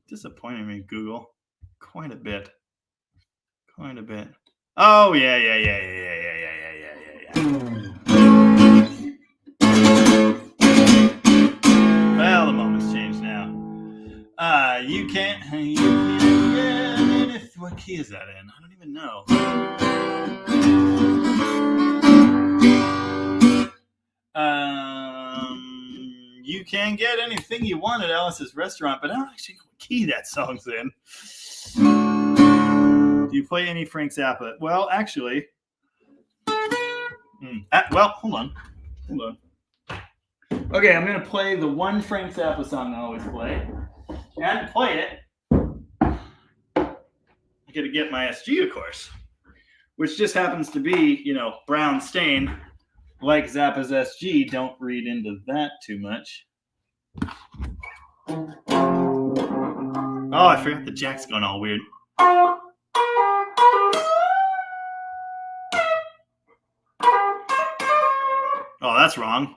Disappointing me, Google. Quite a bit. Quite a bit. Oh, yeah. Well, the moment's changed now. You can't get what key is that in? I don't even know. You can get anything you want at Alice's restaurant, but I don't actually know what key that song's in. Do you play any Frank Zappa? Well, actually, hold on. Okay, I'm going to play the one Frank Zappa song I always play. And to play it, I got to get my SG, of course, which just happens to be, brown stain, like Zappa's SG. Don't read into that too much. Oh, I forgot the jack's going all weird. Oh, that's wrong.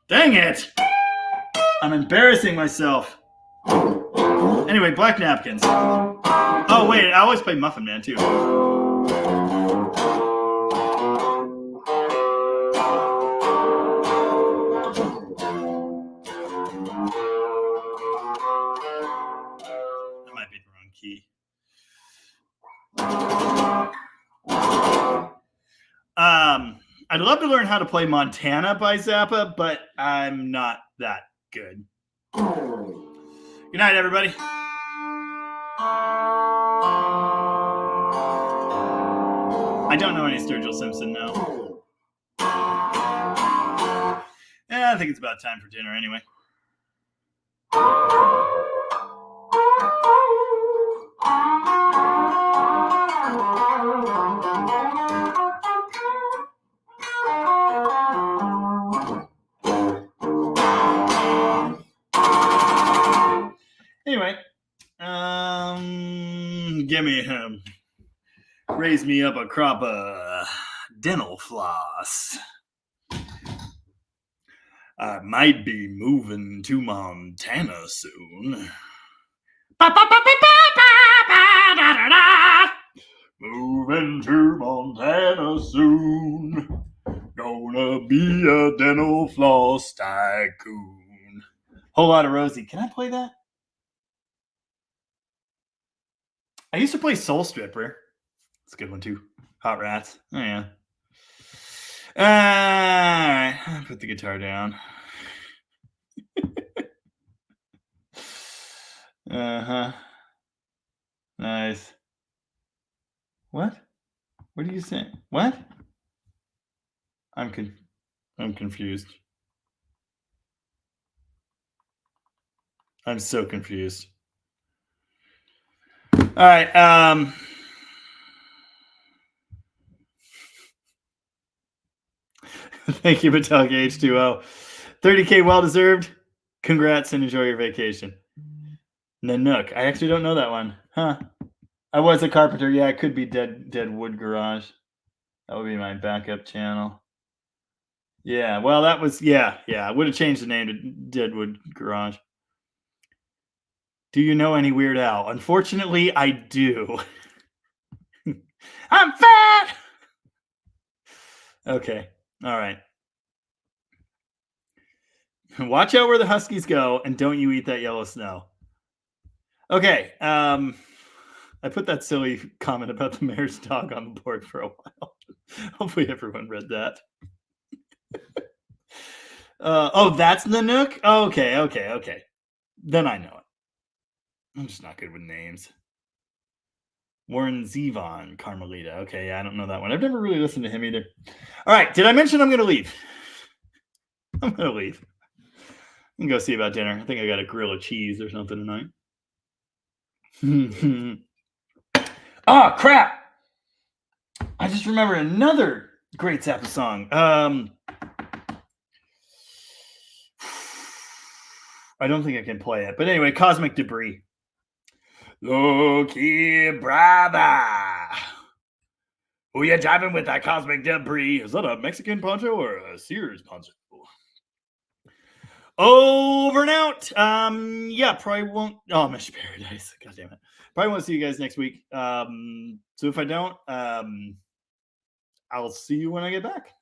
Dang it! I'm embarrassing myself. Anyway, Black Napkins. Oh, wait, I always play Muffin Man, too. That might be the wrong key. I'd love to learn how to play Montana by Zappa, but I'm not that good. Good night, everybody. I don't know any Sturgill Simpson now. Yeah, I think it's about time for dinner anyway. Anyway, give me him. Raise me up a crop of dental floss. I might be moving to Montana soon. Moving to Montana soon. Gonna be a dental floss tycoon. Whole lot of Rosie. Can I play that? I used to play Soul Stripper. It's a good one too. Hot Rats. Oh yeah. Alright. Put the guitar down. Uh-huh. Nice. What? What are you saying? What? I'm confused. I'm so confused. All right. Thank you, Metallica H2O. 30K well deserved. Congrats and enjoy your vacation. Nanook. I actually don't know that one. Huh. I was a carpenter. Yeah, it could be Deadwood Garage. That would be my backup channel. Yeah, well, that was, yeah. I would have changed the name to Deadwood Garage. Do you know any Weird Al? Unfortunately, I do. I'm fat! Okay, all right. Watch out where the Huskies go, and don't you eat that yellow snow. Okay, I put that silly comment about the mayor's dog on the board for a while. Hopefully everyone read that. Oh, that's Nanook? Okay. Then I know it. I'm just not good with names. Warren Zevon, Carmelita. Okay, yeah, I don't know that one. I've never really listened to him either. All right, did I mention I'm going to leave? I'm going to leave. I can go see about dinner. I think I got a grill of cheese or something tonight. Oh, crap! I just remembered another great Zappa song. I don't think I can play it. But anyway, Cosmic Debris. Look here, brother. Who you driving with that Cosmic Debris? Is that a Mexican poncho or a Sears poncho? Over and out. Yeah, probably won't. Oh, Mesh Paradise. God damn it. Probably won't see you guys next week. So if I don't, I'll see you when I get back.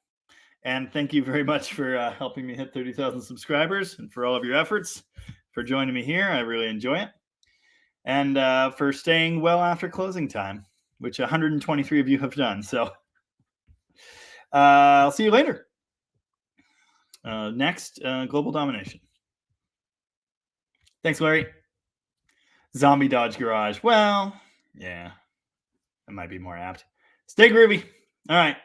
And thank you very much for helping me hit 30,000 subscribers and for all of your efforts for joining me here. I really enjoy it. And for staying well after closing time, which 123 of you have done. So I'll see you later. Next, Global Domination. Thanks, Larry. Zombie Dodge Garage. Well, yeah, that might be more apt. Stay groovy. All right.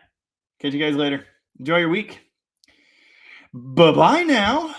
Catch you guys later. Enjoy your week. Bye-bye now.